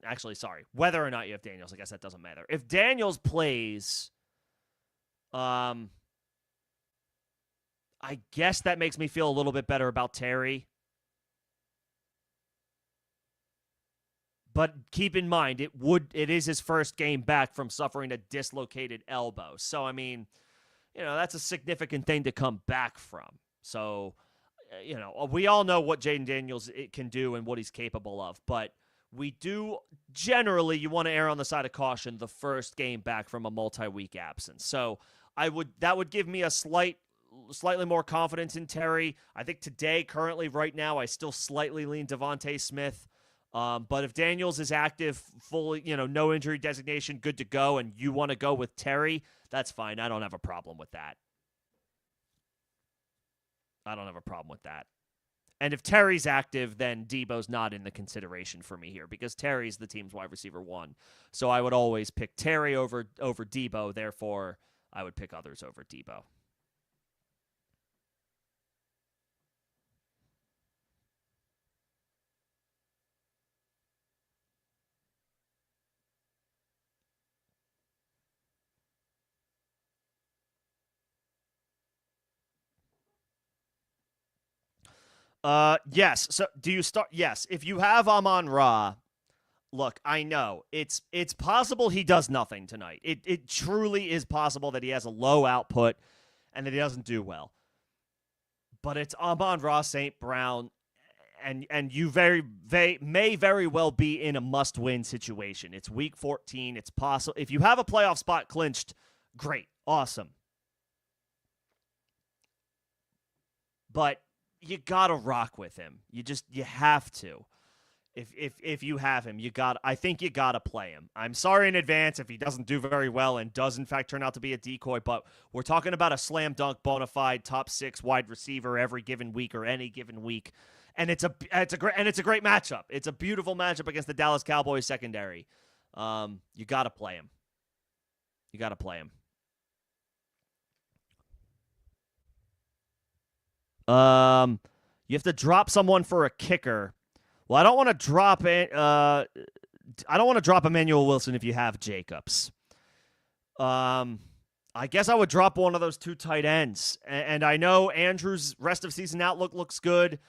actually, sorry, whether or not you have Daniels, I guess that doesn't matter. If Daniels plays, I guess that makes me feel a little bit better about Terry. But keep in mind, it is his first game back from suffering a dislocated elbow. So I mean, that's a significant thing to come back from. So, we all know what Jaden Daniels can do and what he's capable of, but we do generally, you want to err on the side of caution the first game back from a multi-week absence. So that would give me a slightly more confidence in Terry. I think today, currently, right now, I still slightly lean Devontae Smith. But if Daniels is active, fully, no injury designation, good to go, and you want to go with Terry, that's fine. I don't have a problem with that. And if Terry's active, then Debo's not in the consideration for me here because Terry's the team's wide receiver 1. So I would always pick Terry over Debo. Therefore, I would pick others over Debo. Yes. So do you start? Yes. If you have Amon-Ra, look, I know it's possible he does nothing tonight. It truly is possible that he has a low output and that he doesn't do well. But it's Amon-Ra St. Brown, and you may very well be in a must-win situation. It's week 14. It's possible if you have a playoff spot clinched, great, awesome. But you gotta rock with him. You have to. If you have him, I think you gotta play him. I'm sorry in advance if he doesn't do very well and does in fact turn out to be a decoy, but we're talking about a slam dunk bona fide top 6 wide receiver every given week or any given week. And it's a great matchup. It's a beautiful matchup against the Dallas Cowboys secondary. You gotta play him. You have to drop someone for a kicker. Well, I don't want to drop it. I don't want to drop Emmanuel Wilson if you have Jacobs. I guess I would drop one of those 2 tight ends. And I know Andrews' rest of season outlook looks good.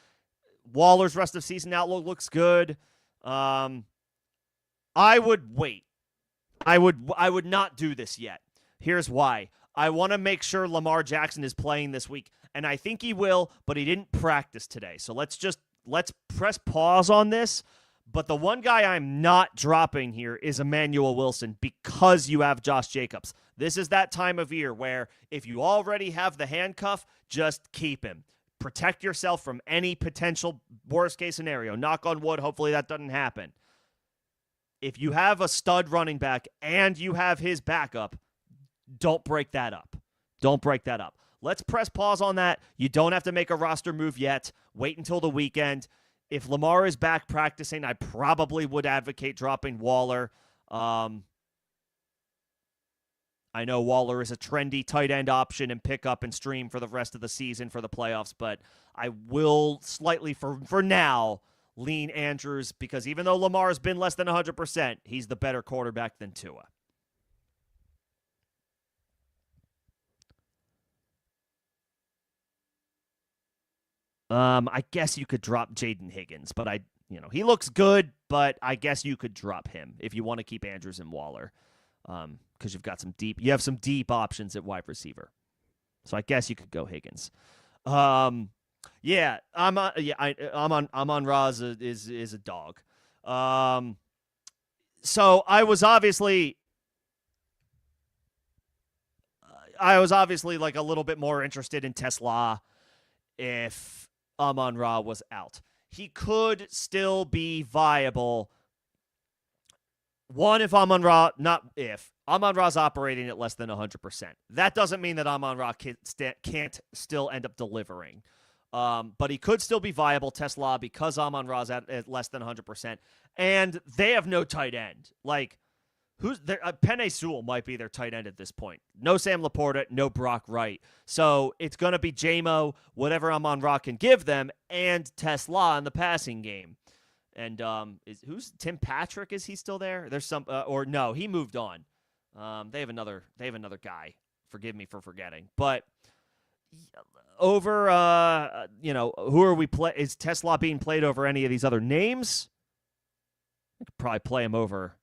Waller's rest of season outlook looks good. I would wait. I would not do this yet. Here's why. I want to make sure Lamar Jackson is playing this week, and I think he will, but he didn't practice today. So let's press pause on this. But the one guy I'm not dropping here is Emmanuel Wilson because you have Josh Jacobs. This is that time of year where if you already have the handcuff, just keep him. Protect yourself from any potential worst-case scenario. Knock on wood, hopefully that doesn't happen. If you have a stud running back and you have his backup, don't break that up. Let's press pause on that. You don't have to make a roster move yet. Wait until the weekend. If Lamar is back practicing, I probably would advocate dropping Waller. I know Waller is a trendy tight end option and pick up and stream for the rest of the season for the playoffs, but I will slightly, for now, lean Andrews because even though Lamar has been less than 100%, he's the better quarterback than Tua. I guess you could drop Jaden Higgins, but he looks good, but I guess you could drop him if you want to keep Andrews and Waller, because you have some deep options at wide receiver. So I guess you could go Higgins. Yeah, I'm on Raz is a dog. So I was obviously like a little bit more interested in Tesla if Amon-Ra was out. He could still be viable. One, if Amon-Ra's operating at less than 100%. That doesn't mean that Amon-Ra can't still end up delivering. But he could still be viable, Tesla, because Amon-Ra's at less than 100%. And they have no tight end. Like, Who's there? Penei Sewell might be their tight end at this point. No Sam Laporta, no Brock Wright. So it's going to be JMO, whatever Amon-Ra can give them, and Tesla in the passing game. And who's Tim Patrick? Is he still there? There's some, or no, he moved on. They have another guy. Forgive me for forgetting, but over, who are we play? Is Tesla being played over any of these other names? I could probably play him over.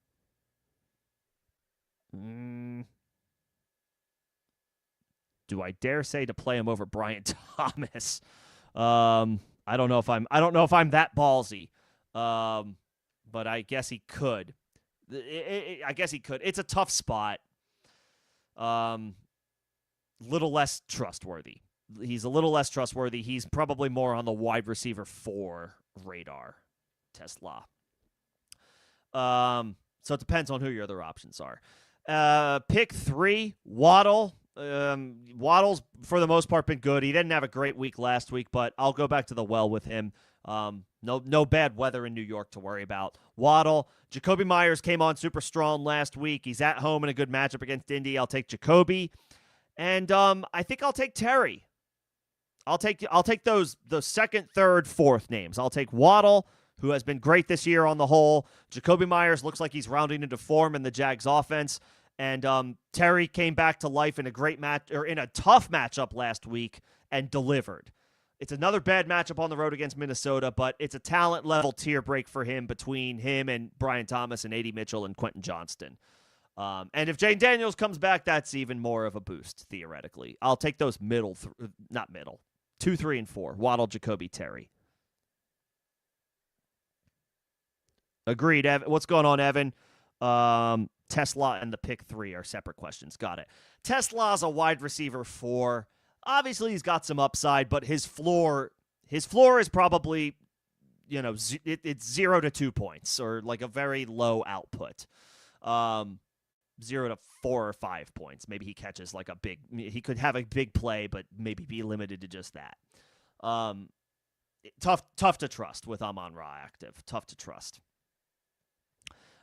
Do I dare say to play him over Brian Thomas? I don't know if I'm that ballsy. But I guess he could. I guess he could. It's a tough spot. Little less trustworthy. He's a little less trustworthy. He's probably more on the wide receiver 4 radar. Tesla. So it depends on who your other options are. Pick 3, Waddle. Waddle's, for the most part, been good. He didn't have a great week last week, but I'll go back to the well with him. No bad weather in New York to worry about. Waddle. Jacoby Myers came on super strong last week. He's at home in a good matchup against Indy. I'll take Jacoby. And I think I'll take Terry. I'll take those second, third, fourth names. I'll take Waddle, who has been great this year on the whole. Jacoby Myers looks like he's rounding into form in the Jags offense. And Terry came back to life in a great match, or in a tough matchup last week, and delivered. It's another bad matchup on the road against Minnesota, but it's a talent level tier break for him between him and Brian Thomas and A.D. Mitchell and Quentin Johnston. And if Jane Daniels comes back, that's even more of a boost, theoretically. I'll take those 2, 3, and 4. Waddle, Jacoby, Terry. Agreed, Evan. What's going on, Evan? Tesla and the pick 3 are separate questions. Got it. Tesla's a wide receiver 4. Obviously, he's got some upside, but his floor is probably, it's 0 to 2 points, or like a very low output. 0 to 4 or 5 points. Maybe he catches like he could have a big play, but maybe be limited to just that. Tough to trust with Amon-Ra active. Tough to trust.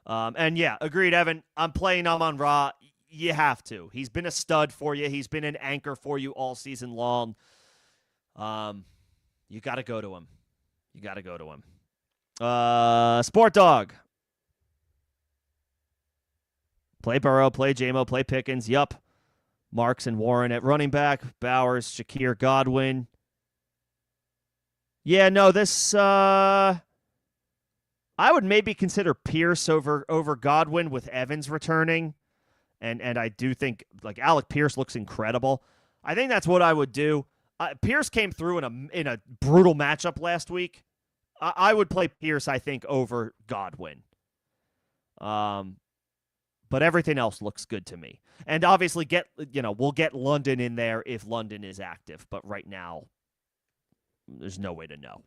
And yeah, agreed, Evan. I'm playing Amon-Ra. You have to. He's been a stud for you. He's been an anchor for you all season long. You got to go to him. Sport Dog. Play Burrow, play JMO, play Pickens. Yup. Marks and Warren at running back. Bowers, Shakir, Godwin. Yeah, no, this... I would maybe consider Pierce over Godwin with Evans returning. And I do think, like, Alec Pierce looks incredible. I think that's what I would do. Pierce came through in a brutal matchup last week. I would play Pierce, I think, over Godwin. But everything else looks good to me. And obviously, we'll get London in there if London is active. But right now, there's no way to know.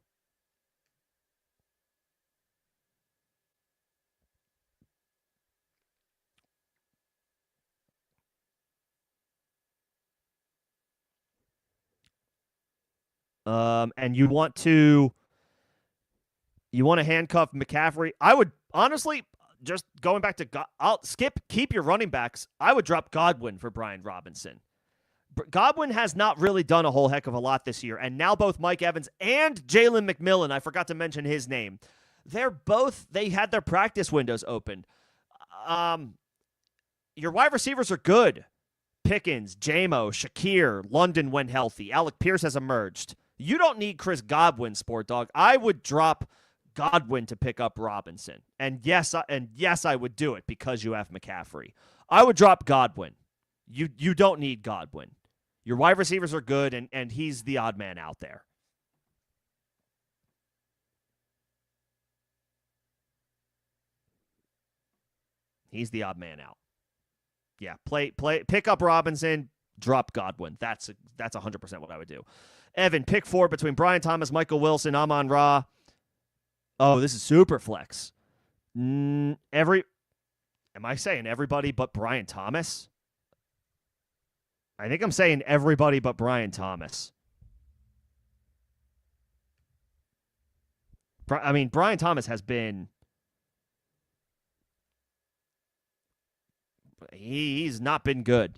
And you want to handcuff McCaffrey. I would honestly, just going back to keep your running backs. I would drop Godwin for Brian Robinson. Godwin has not really done a whole heck of a lot this year, and now both Mike Evans and Jalen McMillan, I forgot to mention his name, they had their practice windows opened. Your wide receivers are good. Pickens, JMO, Shakir, London when healthy. Alec Pierce has emerged. You don't need Chris Godwin, Sport Dog. I would drop Godwin to pick up Robinson. And yes, I would do it because you have McCaffrey. I would drop Godwin. You don't need Godwin. Your wide receivers are good, and he's the odd man out there. He's the odd man out. Yeah, pick up Robinson, drop Godwin. That's 100% what I would do. Evan, pick 4 between Brian Thomas, Michael Wilson, Amon-Ra. Oh, this is super flex. Am I saying everybody but Brian Thomas? I think I'm saying everybody but Brian Thomas. I mean, Brian Thomas has been he's not been good.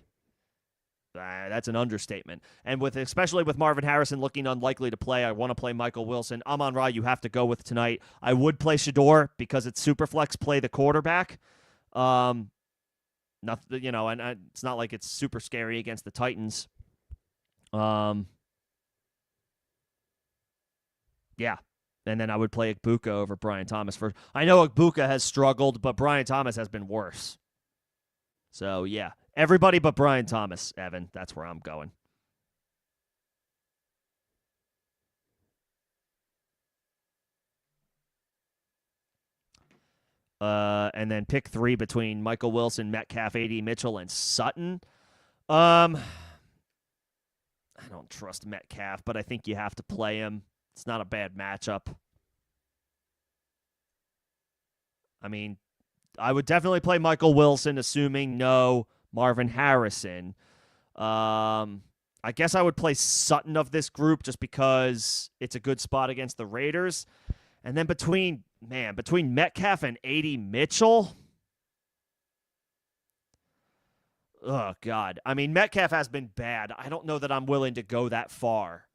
That's an understatement. And especially with Marvin Harrison looking unlikely to play, I want to play Michael Wilson. Amon-Ra, you have to go with tonight. I would play Shador because it's Superflex, play the quarterback. Nothing, and it's not like it's super scary against the Titans. Yeah. And then I would play Igbuka over Brian Thomas first. I know Igbuka has struggled, but Brian Thomas has been worse. So, yeah. Everybody but Brian Thomas, Evan. That's where I'm going. And then pick 3 between Michael Wilson, Metcalf, A.D. Mitchell, and Sutton. I don't trust Metcalf, but I think you have to play him. It's not a bad matchup. I mean, I would definitely play Michael Wilson, assuming no Marvin Harrison. I guess I would play Sutton of this group just because it's a good spot against the Raiders. And then between Metcalf and A.D. Mitchell, oh, God. I mean, Metcalf has been bad. I don't know that I'm willing to go that far.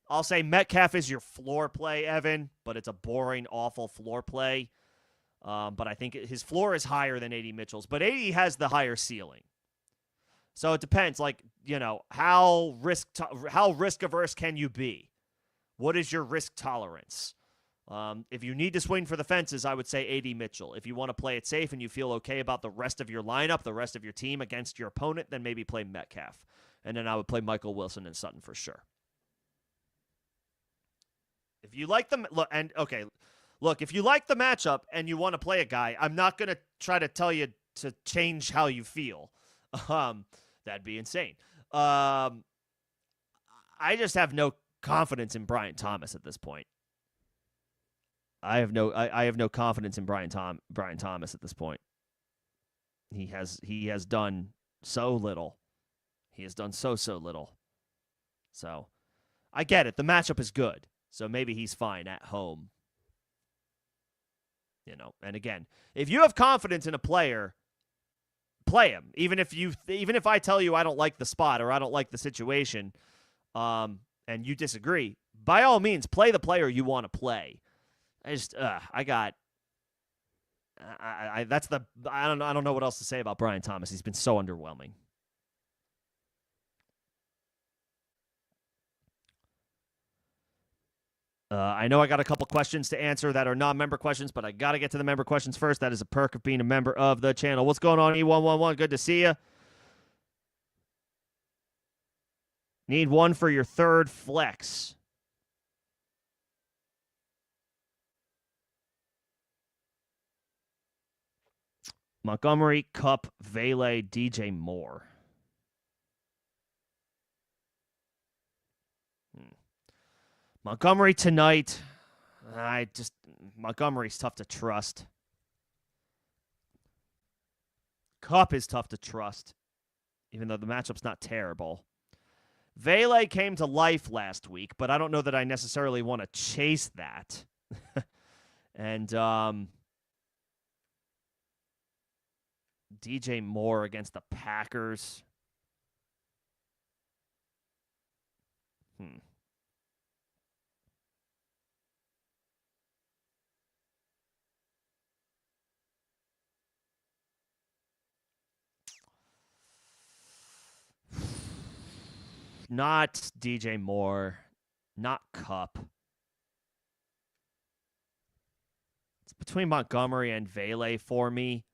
I'll say Metcalf is your floor play, Evan, but it's a boring, awful floor play. But I think his floor is higher than A.D. Mitchell's. But A.D. has the higher ceiling. So it depends, how risk averse can you be? What is your risk tolerance? If you need to swing for the fences, I would say A.D. Mitchell. If you want to play it safe and you feel okay about the rest of your lineup, the rest of your team against your opponent, then maybe play Metcalf. And then I would play Michael Wilson and Sutton for sure. If you like them, if you like the matchup and you want to play a guy, I'm not going to try to tell you to change how you feel. That'd be insane. I just have no confidence in Brian Thomas at this point. I have no confidence in Brian Thomas at this point. He has done so little. He has done so little. So I get it. The matchup is good. So maybe he's fine at home. And again, if you have confidence in a player, play him. Even if I tell you I don't like the spot or I don't like the situation, and you disagree, by all means, play the player you want to play. I don't know what else to say about Brian Thomas. He's been so underwhelming. I know I got a couple questions to answer that are non-member questions, but I got to get to the member questions first. That is a perk of being a member of the channel. What's going on, E111? Good to see you. Need one for your third flex. Montgomery, Kupp, Vele, DJ Moore. Montgomery tonight. Montgomery's tough to trust. Kupp is tough to trust, even though the matchup's not terrible. Vele came to life last week, but I don't know that I necessarily want to chase that. And DJ Moore against the Packers. Not DJ Moore. Not Kupp. It's between Montgomery and Vele for me.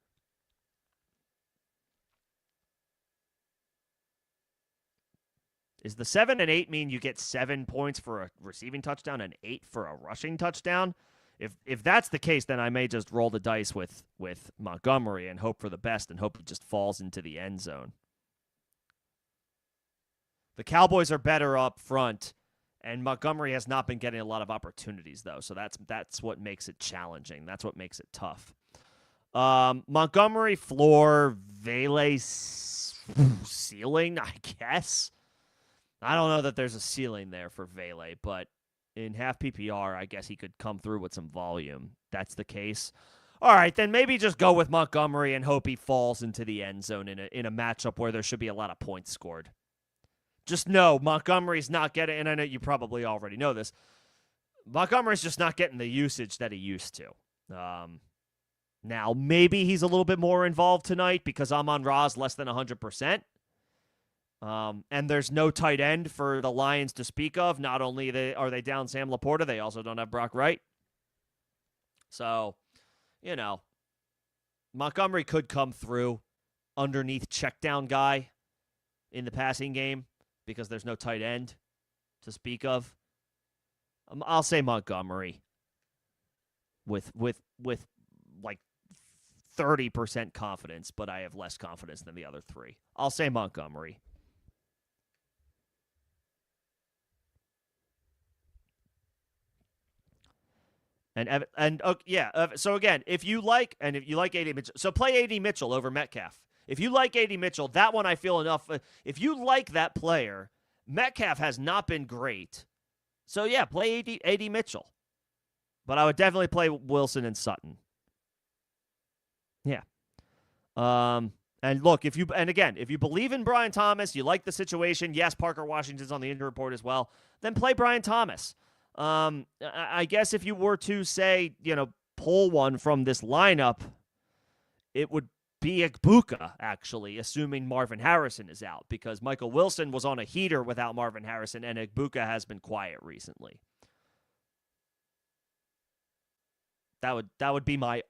Is the 7 and 8 mean you get 7 points for a receiving touchdown and 8 for a rushing touchdown? If that's the case, then I may just roll the dice with Montgomery and hope for the best and hope he just falls into the end zone. The Cowboys are better up front, and Montgomery has not been getting a lot of opportunities, though, so that's what makes it challenging. That's what makes it tough. Montgomery floor, Vele ceiling, I guess. I don't know that there's a ceiling there for Vele, but in half PPR, I guess he could come through with some volume. That's the case. All right, then maybe just go with Montgomery and hope he falls into the end zone in a matchup where there should be a lot of points scored. Just know Montgomery's not getting, and I know you probably already know this, Montgomery's just not getting the usage that he used to. Now, maybe he's a little bit more involved tonight because Amon-Ra's less than 100%. And there's no tight end for the Lions to speak of. Not only are they down Sam Laporta, they also don't have Brock Wright. So, Montgomery could come through underneath check down guy in the passing game because there's no tight end to speak of. I'll say Montgomery with like 30% confidence, but I have less confidence than the other three. I'll say Montgomery. So again, if you like A.D. Mitchell, so play A.D. Mitchell over Metcalf. If you like A.D. Mitchell, that one I feel enough. If you like that player, Metcalf has not been great. So yeah, play A.D. Mitchell. But I would definitely play Wilson and Sutton. Yeah. And look, if you believe in Brian Thomas, you like the situation, yes, Parker Washington's on the injury report as well, then play Brian Thomas. I guess if you were to say, pull one from this lineup, it would be Egbuka, actually, assuming Marvin Harrison is out, because Michael Wilson was on a heater without Marvin Harrison, and Egbuka has been quiet recently. That would be my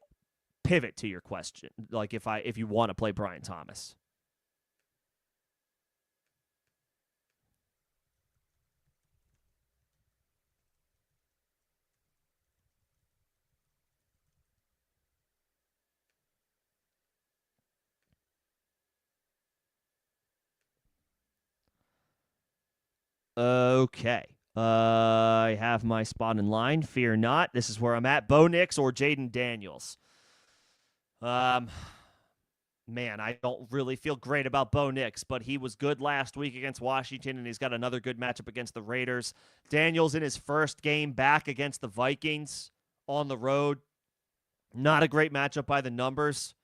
pivot to your question, like if you want to play Brian Thomas. Okay. I have my spot in line. Fear not. This is where I'm at. Bo Nix or Jaden Daniels. Man, I don't really feel great about Bo Nix, but he was good last week against Washington, and he's got another good matchup against the Raiders. Daniels in his first game back against the Vikings on the road. Not a great matchup by the numbers.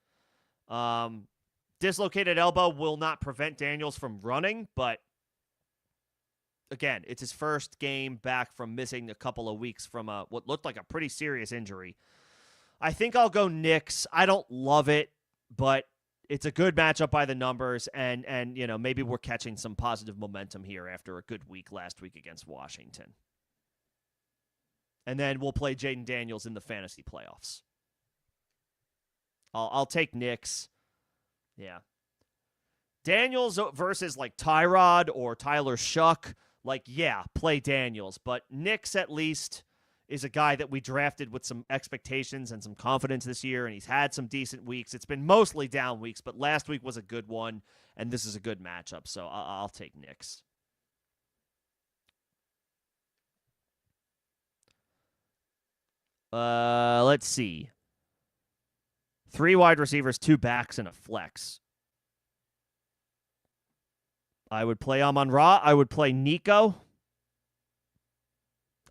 Dislocated elbow will not prevent Daniels from running, but again, it's his first game back from missing a couple of weeks from what looked like a pretty serious injury. I think I'll go Nix. I don't love it, but it's a good matchup by the numbers, and maybe we're catching some positive momentum here after a good week last week against Washington. And then we'll play Jaden Daniels in the fantasy playoffs. I'll take Nix. Yeah. Daniels versus like Tyrod or Tyler Shuck, play Daniels. But Nix at least is a guy that we drafted with some expectations and some confidence this year, and he's had some decent weeks. It's been mostly down weeks, but last week was a good one, and this is a good matchup, so I'll take Nix. Let's see. 3 wide receivers, 2 backs, and a flex. I would play Amon-Ra. I would play Nico.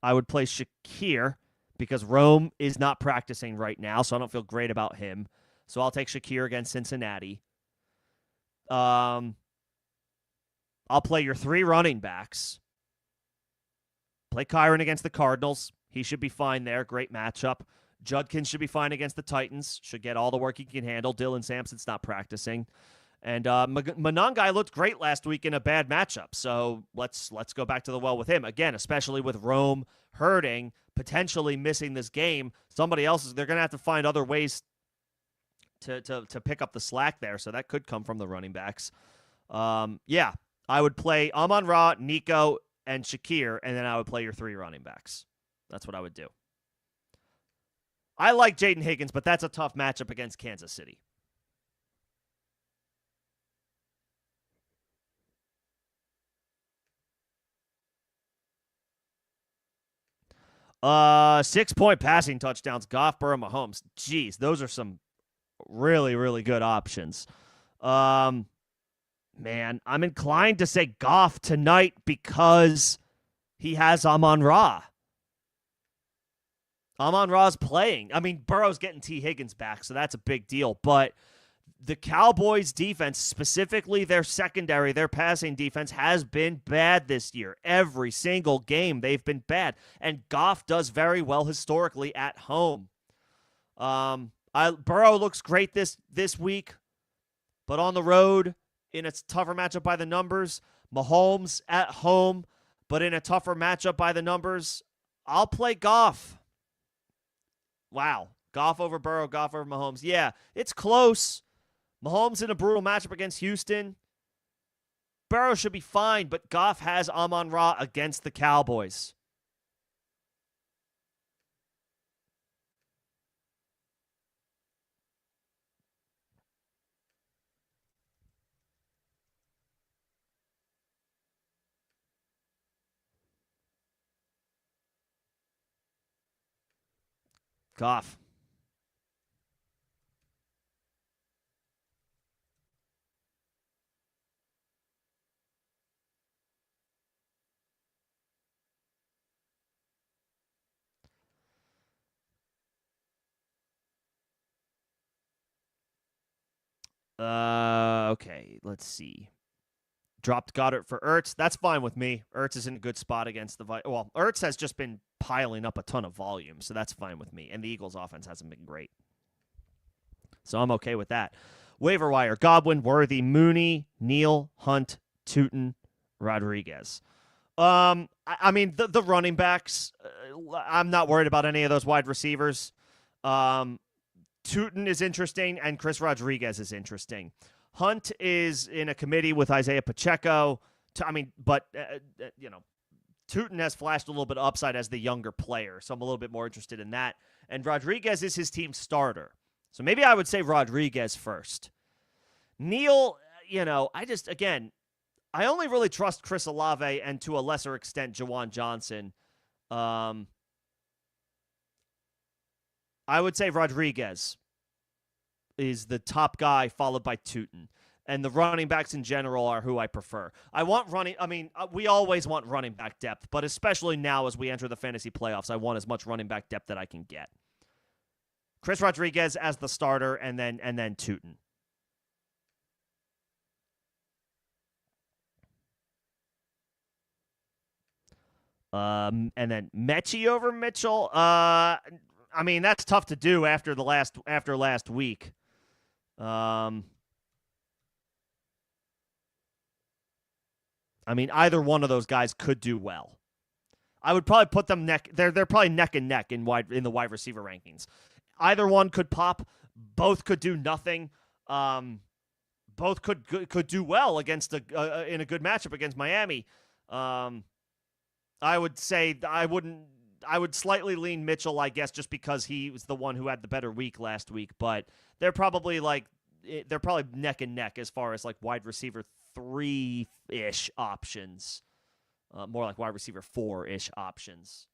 I would play Shakir because Rome is not practicing right now, so I don't feel great about him. So I'll take Shakir against Cincinnati. I'll play your 3 running backs. Play Kyron against the Cardinals. He should be fine there. Great matchup. Judkins should be fine against the Titans. Should get all the work he can handle. Dylan Sampson's not practicing. And Monangai looked great last week in a bad matchup. So let's go back to the well with him. Again, especially with Rome hurting, potentially missing this game. Somebody else they're going to have to find other ways to pick up the slack there. So that could come from the running backs. I would play Amon-Ra, Nico, and Shakir, and then I would play your 3 running backs. That's what I would do. I like Jaden Higgins, but that's a tough matchup against Kansas City. Six-point passing touchdowns, Goff, Burrow, Mahomes. Jeez, those are some really, really good options. Man, I'm inclined to say Goff tonight because he has Amon-Ra. Amon-Ra's playing. I mean, Burrow's getting T. Higgins back, so that's a big deal. But the Cowboys defense, specifically their secondary, their passing defense, has been bad this year. Every single game, they've been bad. And Goff does very well historically at home. Burrow looks great this week, but on the road, in a tougher matchup by the numbers, Mahomes at home, but in a tougher matchup by the numbers, I'll play Goff. Wow. Goff over Burrow, Goff over Mahomes. Yeah, it's close. Mahomes in a brutal matchup against Houston. Burrow should be fine, but Goff has Amon-Ra against the Cowboys. Goff. Okay, let's see. Dropped Goddard for Ertz. That's fine with me. Ertz is in a good spot against the well, Ertz has just been piling up a ton of volume, so that's fine with me. And the Eagles' offense hasn't been great, so I'm okay with that. Waiver wire: Godwin, Worthy, Mooney, Neal, Hunt, Tootin, Rodriguez. I mean the running backs. I'm not worried about any of those wide receivers. Um, Tootin is interesting, and Chris Rodriguez is interesting. Hunt is in a committee with Isaiah Pacheco. But Tootin has flashed a little bit of upside as the younger player, so I'm a little bit more interested in that. And Rodriguez is his team starter, so maybe I would say Rodriguez first. Neal, I only really trust Chris Olave and to a lesser extent Jawan Johnson. I would say Rodriguez is the top guy, followed by Tootin. And the running backs in general are who I prefer. We always want running back depth, but especially now as we enter the fantasy playoffs, I want as much running back depth that I can get. Chris Rodriguez as the starter, and then Tootin. And then Mechie over Mitchell. That's tough to do after last week. Either one of those guys could do well. I would probably put them neck. They're probably neck and neck in the wide receiver rankings. Either one could pop. Both could do nothing. Both could do well against in a good matchup against Miami. I would say I would slightly lean Mitchell, I guess, just because he was the one who had the better week last week. But they're probably neck and neck as far as like wide receiver 3-ish options, more like wide receiver 4-ish options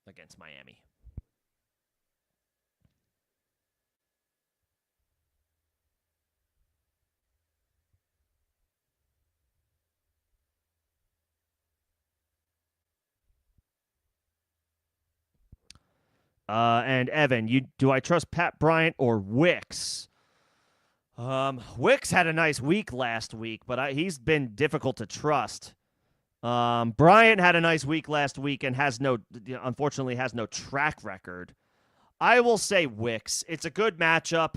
against Miami. And Evan, do I trust Pat Bryant or Wicks? Wicks had a nice week last week, but he's been difficult to trust. Bryant had a nice week last week and unfortunately has no track record. I will say Wicks. It's a good matchup.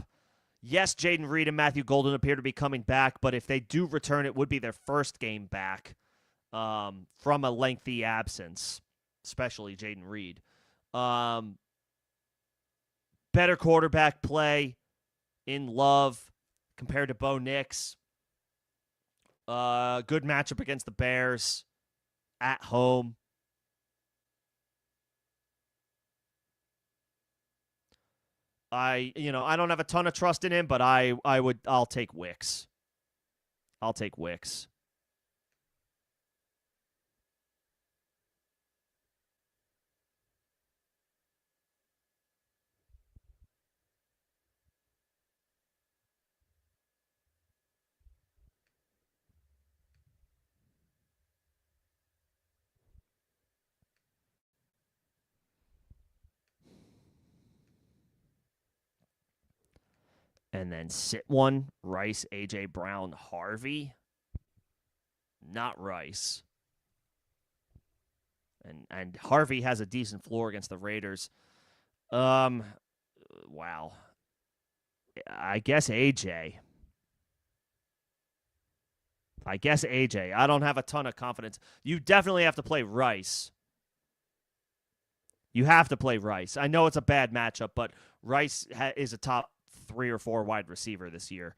Yes, Jaden Reed and Matthew Golden appear to be coming back, but if they do return, it would be their first game back from a lengthy absence, especially Jaden Reed. Better quarterback play in Love compared to Bo Nix. Good matchup against the Bears at home. I don't have a ton of trust in him, but I'll take Wicks. I'll take Wicks. and then sit one, Rice, A.J. Brown, Harvey. Not Rice. And Harvey has a decent floor against the Raiders. Wow. I guess AJ. I don't have a ton of confidence. You definitely have to play Rice. You have to play Rice. I know it's a bad matchup, but Rice is a top 3 or 4 wide receiver this year.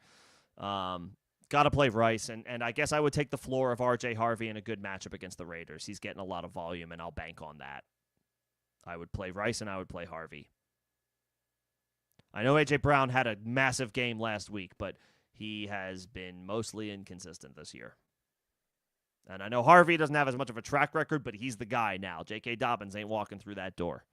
Got to play Rice, and I guess I would take the floor of R.J. Harvey in a good matchup against the Raiders. He's getting a lot of volume, and I'll bank on that. I would play Rice, and I would play Harvey. I know A.J. Brown had a massive game last week, but he has been mostly inconsistent this year. And I know Harvey doesn't have as much of a track record, but he's the guy now. J.K. Dobbins ain't walking through that door.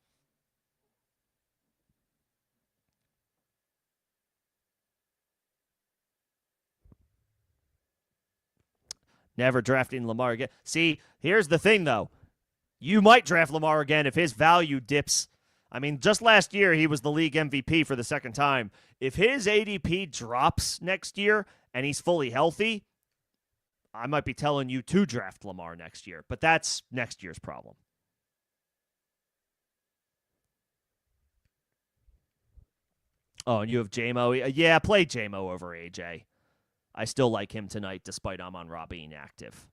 Never drafting Lamar again. See, here's the thing, though. You might draft Lamar again if his value dips. I mean, just last year, he was the league MVP for the second time. If his ADP drops next year and he's fully healthy, I might be telling you to draft Lamar next year. But that's next year's problem. Oh, and you have J-Mo. Yeah, play J-Mo over AJ. I still like him tonight, despite Amon-Ra being active.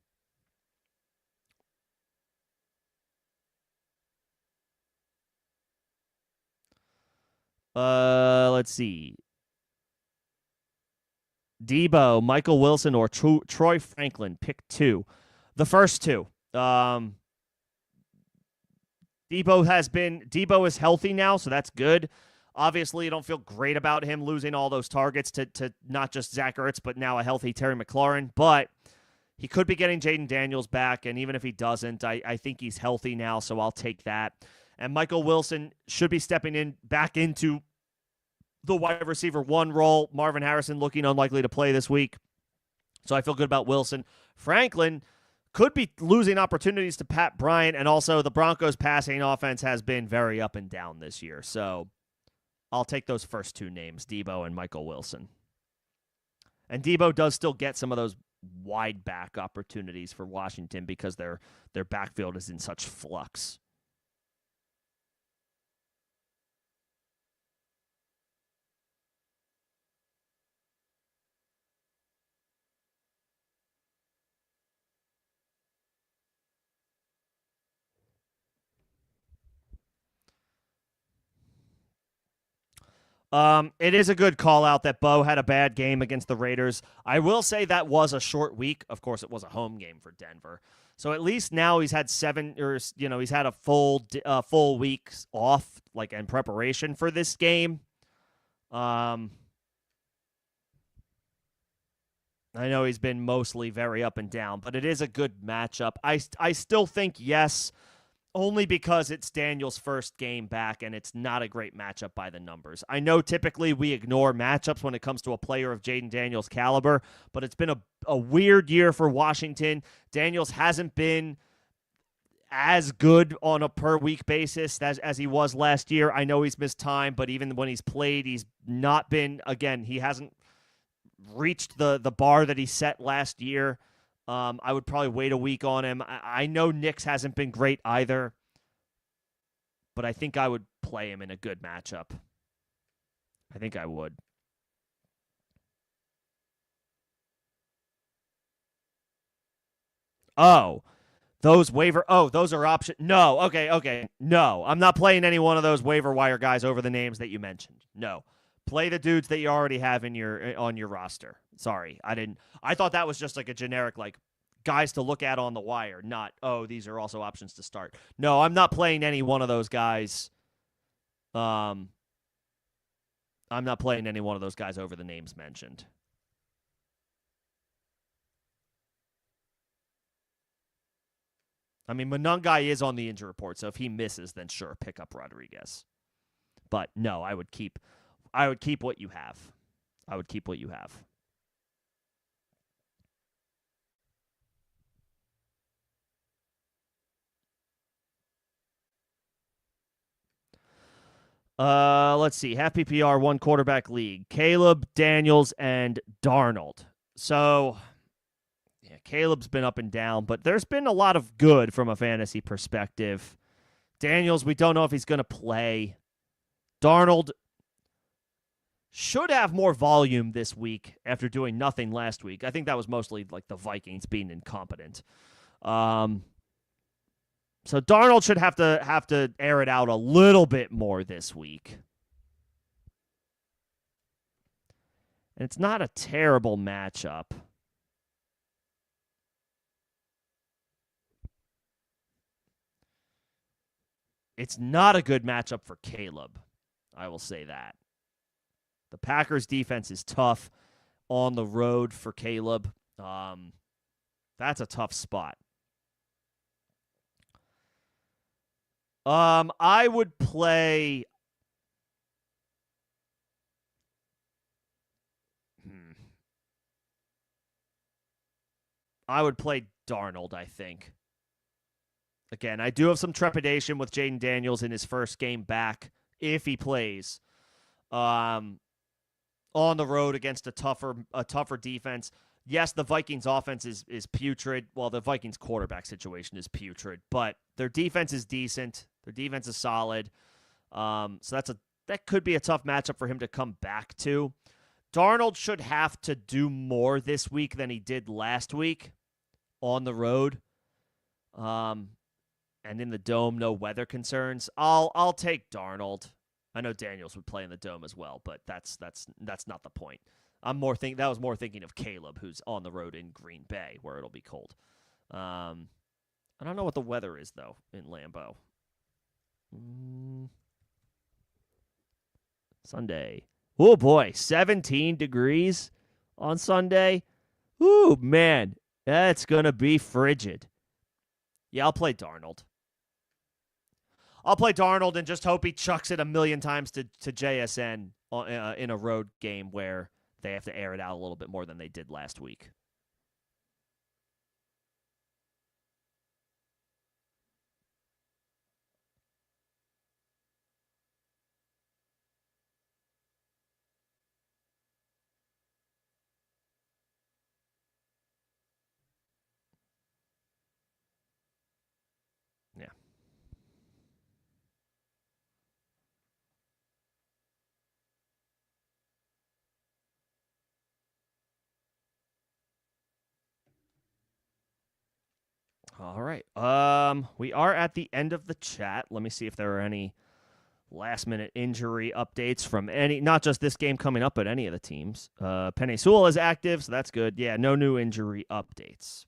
Let's see. Debo, Michael Wilson, or Troy Franklin. Pick 2. The first 2. Debo is healthy now, so that's good. Obviously, you don't feel great about him losing all those targets to not just Zach Ertz, but now a healthy Terry McLaurin. But he could be getting Jaden Daniels back, and even if he doesn't, I think he's healthy now, so I'll take that. And Michael Wilson should be stepping back into the wide receiver 1 role. Marvin Harrison looking unlikely to play this week, so I feel good about Wilson. Franklin could be losing opportunities to Pat Bryant, and also the Broncos' passing offense has been very up and down this year, so I'll take those first 2 names, Debo and Michael Wilson. And Debo does still get some of those wide back opportunities for Washington because their backfield is in such flux. It is a good call out that Bo had a bad game against the Raiders. I will say that was a short week. Of course, it was a home game for Denver. So at least now he's had he's had a full week off, like in preparation for this game. I know he's been mostly very up and down, but it is a good matchup. I still think yes, only because it's Daniel's first game back and it's not a great matchup by the numbers. I know typically we ignore matchups when it comes to a player of Jaden Daniels' caliber, but it's been a weird year for Washington. Daniels hasn't been as good on a per-week basis as he was last year. I know he's missed time, but even when he's played, he's not been, again, he hasn't reached the bar that he set last year. I would probably wait a week on him. I know Nix hasn't been great either, but I think I would play him in a good matchup. I think I would. Oh, those are option. No, okay. No, I'm not playing any one of those waiver wire guys over the names that you mentioned. No. Play the dudes that you already have on your roster. Sorry, I didn't. I thought that was just like a generic like guys to look at on the wire, not these are also options to start. No, I'm not playing any one of those guys. I'm not playing any one of those guys over the names mentioned. I mean, Monungai is on the injury report, so if he misses, then sure, pick up Rodriguez. But no, I would keep what you have. I would keep what you have. Let's see. Half PPR, one quarterback league. Caleb, Daniels, and Darnold. So, yeah, Caleb's been up and down, but there's been a lot of good from a fantasy perspective. Daniels, we don't know if he's going to play. Darnold should have more volume this week after doing nothing last week. I think that was mostly like the Vikings being incompetent. So Darnold should have to air it out a little bit more this week. And it's not a terrible matchup. It's not a good matchup for Caleb. I will say that. The Packers defense is tough on the road for Caleb. That's a tough spot. I would play. I would play Darnold, I think. Again, I do have some trepidation with Jaden Daniels in his first game back, if he plays. On the road against a tougher defense. Yes, the Vikings offense is putrid. Well, the Vikings quarterback situation is putrid, but their defense is decent. Their defense is solid. So that could be a tough matchup for him to come back to. Darnold should have to do more this week than he did last week on the road. And in the dome, no weather concerns. I'll take Darnold. I know Daniels would play in the dome as well, but that's not the point. That was more thinking of Caleb, who's on the road in Green Bay, where it'll be cold. I don't know what the weather is though in Lambeau. Sunday. Oh boy, 17 degrees on Sunday. Ooh man, that's gonna be frigid. Yeah, I'll play Darnold. And just hope he chucks it a million times to JSN in a road game where they have to air it out a little bit more than they did last week. Yeah. All right. We are at the end of the chat. Let me see if there are any last-minute injury updates from not just this game coming up, but any of the teams. Penei Sewell is active, so that's good. Yeah, no new injury updates.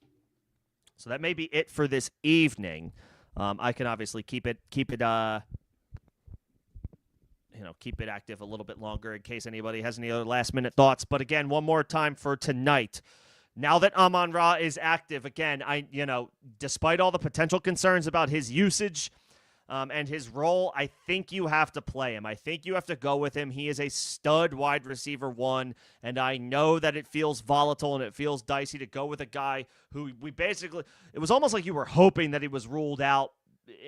So that may be it for this evening. I can obviously keep it active a little bit longer in case anybody has any other last-minute thoughts. But again, one more time for tonight. Now that Amon-Ra is active, again, despite all the potential concerns about his usage and his role, I think you have to play him. I think you have to go with him. He is a stud wide receiver one, and I know that it feels volatile and it feels dicey to go with a guy who it was almost like you were hoping that he was ruled out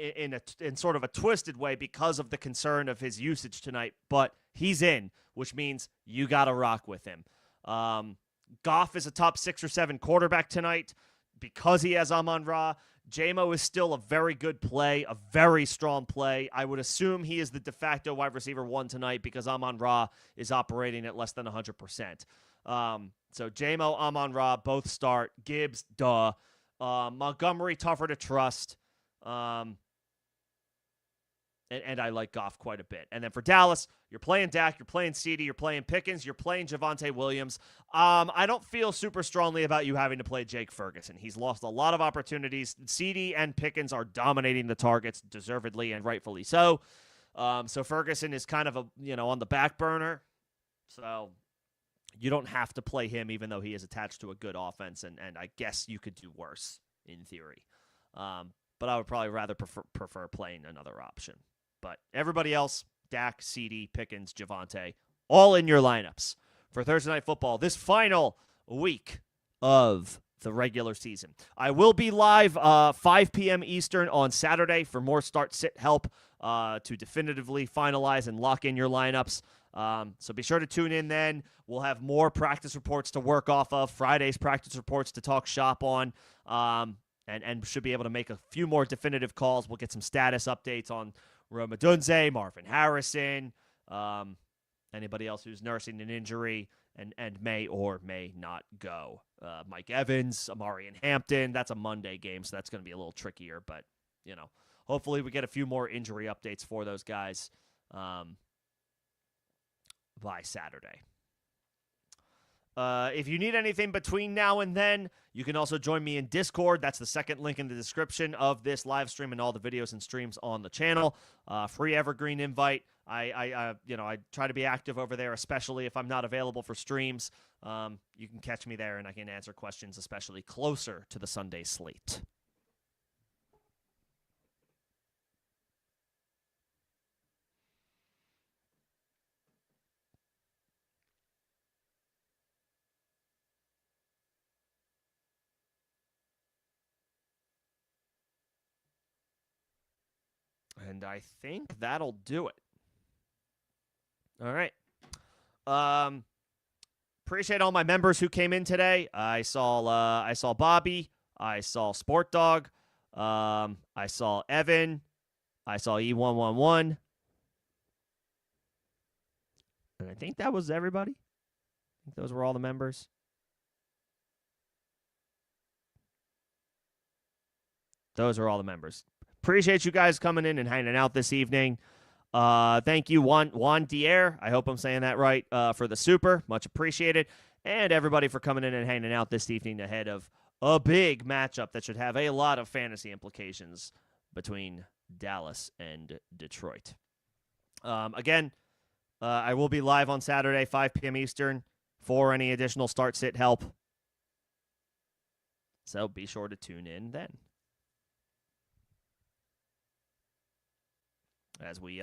in sort of a twisted way because of the concern of his usage tonight, but he's in, which means you got to rock with him. Goff is a top 6 or 7 quarterback tonight because he has Amon-Ra. J-Mo is still a very good play, a very strong play. I would assume he is the de facto wide receiver one tonight because Amon-Ra is operating at less than 100%. So J-Mo, Amon-Ra, both start. Gibbs, duh. Montgomery, tougher to trust. And I like Goff quite a bit. And then for Dallas, you're playing Dak, you're playing CeeDee, you're playing Pickens, you're playing Javonte Williams. I don't feel super strongly about you having to play Jake Ferguson. He's lost a lot of opportunities. CeeDee and Pickens are dominating the targets, deservedly and rightfully so. So Ferguson is kind of on the back burner. So you don't have to play him, even though he is attached to a good offense, and I guess you could do worse in theory. But I would probably rather prefer playing another option. But everybody else, Dak, CeeDee, Pickens, Javonte, all in your lineups for Thursday Night Football this final week of the regular season. I will be live 5 p.m. Eastern on Saturday for more start-sit help to definitively finalize and lock in your lineups. So be sure to tune in then. We'll have more practice reports to work off of, Friday's practice reports to talk shop on, and should be able to make a few more definitive calls. We'll get some status updates on Roma Dunze, Marvin Harrison, anybody else who's nursing an injury and may or may not go. Mike Evans, Amari and Hampton, that's a Monday game, so that's going to be a little trickier, but, hopefully we get a few more injury updates for those guys by Saturday. If you need anything between now and then, you can also join me in Discord. That's the second link in the description of this live stream and all the videos and streams on the channel. Free evergreen invite. I try to be active over there, especially if I'm not available for streams. You can catch me there, and I can answer questions, especially closer to the Sunday slate. And I think that'll do it. All right. Appreciate all my members who came in today. I saw Bobby. I saw Sport Dog. I saw Evan. I saw E111. And I think that was everybody. I think those were all the members. Those are all the members. Appreciate you guys coming in and hanging out this evening. Thank you, Juan Dier. I hope I'm saying that right, for the super. Much appreciated. And everybody for coming in and hanging out this evening ahead of a big matchup that should have a lot of fantasy implications between Dallas and Detroit. Again, I will be live on Saturday, 5 p.m. Eastern, for any additional start-sit help. So be sure to tune in then. As we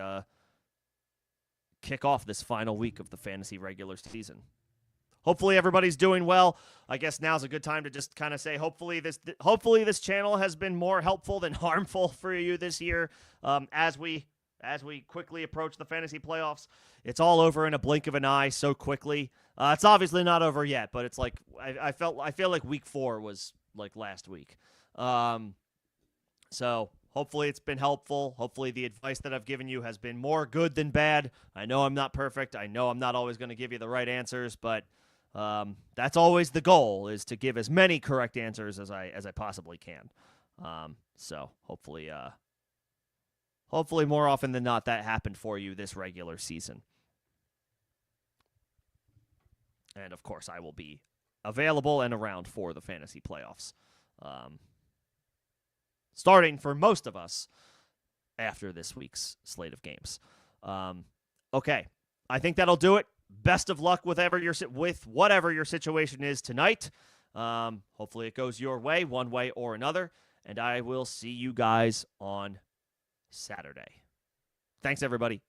kick off this final week of the fantasy regular season. Hopefully everybody's doing well. I guess now's a good time to just kind of say hopefully this channel has been more helpful than harmful for you this year as we quickly approach the fantasy playoffs. It's all over in a blink of an eye so quickly. It's obviously not over yet, but it's like I feel like week 4 was like last week. So hopefully it's been helpful. Hopefully the advice that I've given you has been more good than bad. I know I'm not perfect. I know I'm not always going to give you the right answers, but that's always the goal, is to give as many correct answers as I possibly can. So hopefully more often than not that happened for you this regular season. And of course I will be available and around for the fantasy playoffs. Starting for most of us after this week's slate of games. Okay, I think that'll do it. Best of luck with whatever your situation is tonight. Hopefully it goes your way, one way or another. And I will see you guys on Saturday. Thanks, everybody.